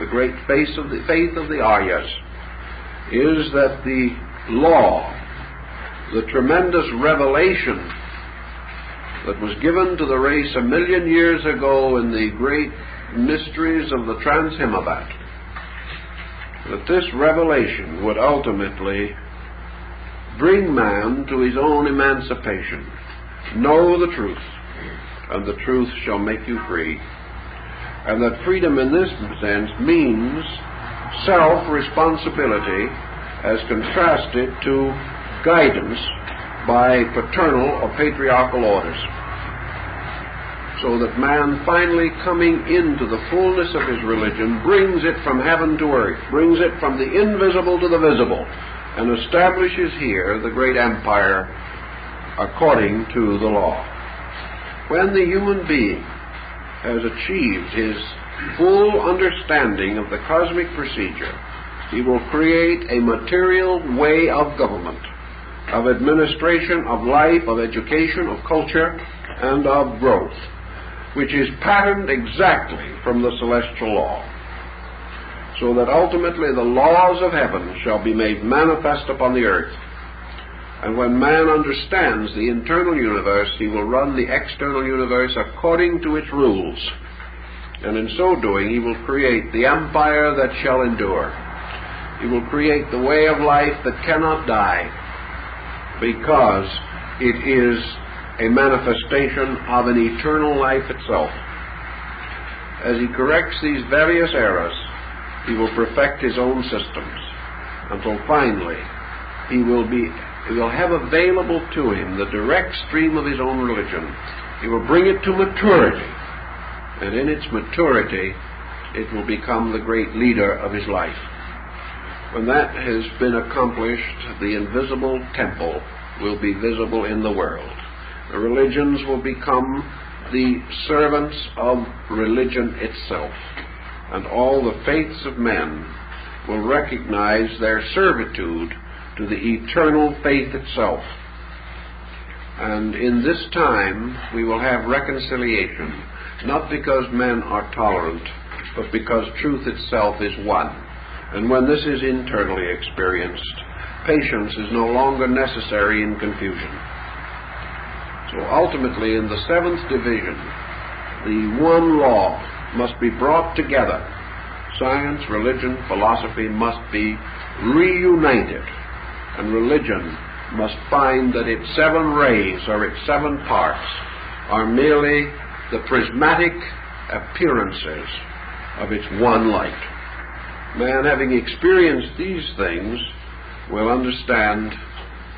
the great faith of the Aryas, is that the law, the tremendous revelation that was given to the race 1,000,000 years ago in the great mysteries of the Trans-Himabhat, that this revelation would ultimately bring man to his own emancipation. Know the truth, and the truth shall make you free. And that freedom in this sense means self-responsibility as contrasted to guidance by paternal or patriarchal orders. So that man, finally coming into the fullness of his religion, brings it from heaven to earth, brings it from the invisible to the visible, and establishes here the great empire according to the law. When the human being has achieved his full understanding of the cosmic procedure, he will create a material way of government, of administration, of life, of education, of culture, and of growth, which is patterned exactly from the celestial law, so that ultimately the laws of heaven shall be made manifest upon the earth. And when man understands the internal universe, he will run the external universe according to its rules. And in so doing, he will create the empire that shall endure. He will create the way of life that cannot die, because it is a manifestation of an eternal life itself. As he corrects these various errors, he will perfect his own systems, until finally he will have available to him the direct stream of his own religion. He will bring it to maturity, and in its maturity it will become the great leader of his life. When that has been accomplished, the invisible temple will be visible in the world. The religions will become the servants of religion itself, and all the faiths of men will recognize their servitude to the eternal faith itself. And in this time we will have reconciliation, not because men are tolerant, but because truth itself is one. And when this is internally experienced, patience is no longer necessary in confusion. So ultimately, in the seventh division, the one law must be brought together. Science, religion, philosophy must be reunited, and religion must find that its 7 rays, or its 7 parts, are merely the prismatic appearances of its one light. Man, having experienced these things, will understand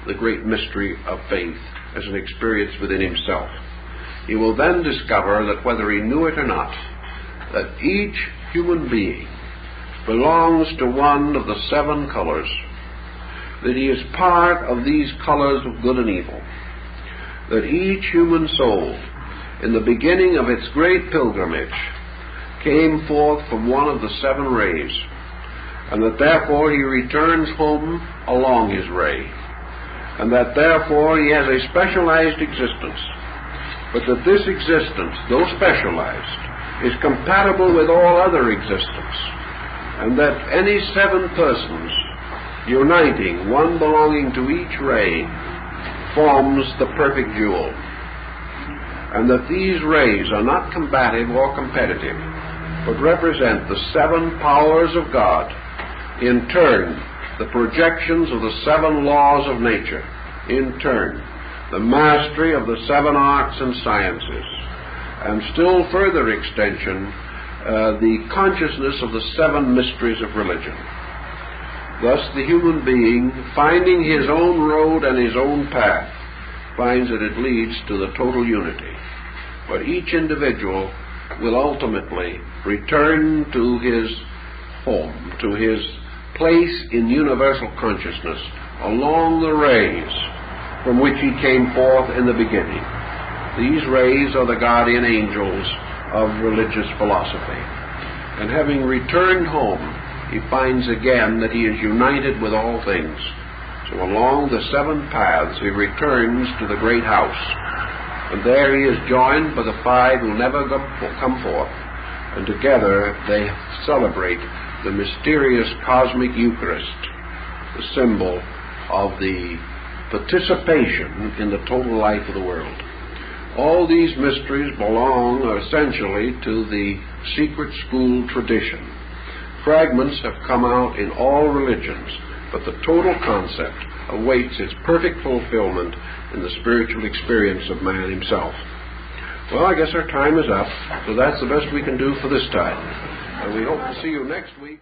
the great mystery of faith as an experience within himself. He will then discover that, whether he knew it or not, that each human being belongs to one of the 7 colors, that he is part of these colors of good and evil, that each human soul, in the beginning of its great pilgrimage, came forth from one of the 7 rays, and that therefore he returns home along his ray, and that therefore he has a specialized existence, but that this existence, though specialized, is compatible with all other existence, and that any 7 persons uniting, one belonging to each ray, forms the perfect jewel, and that these rays are not combative or competitive, but represent the 7 powers of God, in turn the projections of the 7 laws of nature, in turn the mastery of the 7 arts and sciences, and still further extension, the consciousness of the 7 mysteries of religion. Thus the human being, finding his own road and his own path, finds that it leads to the total unity. But each individual will ultimately return to his home, to his place in universal consciousness, along the rays from which he came forth in the beginning. These rays are the guardian angels of religious philosophy. And having returned home, he finds again that he is united with all things. So along the 7 paths he returns to the great house, and there he is joined by the 5 who never come forth, and together they celebrate the mysterious cosmic Eucharist, the symbol of the participation in the total life of the world. All these mysteries belong essentially to the secret school tradition. Fragments have come out in all religions, but the total concept awaits its perfect fulfillment in the spiritual experience of man himself. Well, I guess our time is up, so that's the best we can do for this time. And we hope to see you next week.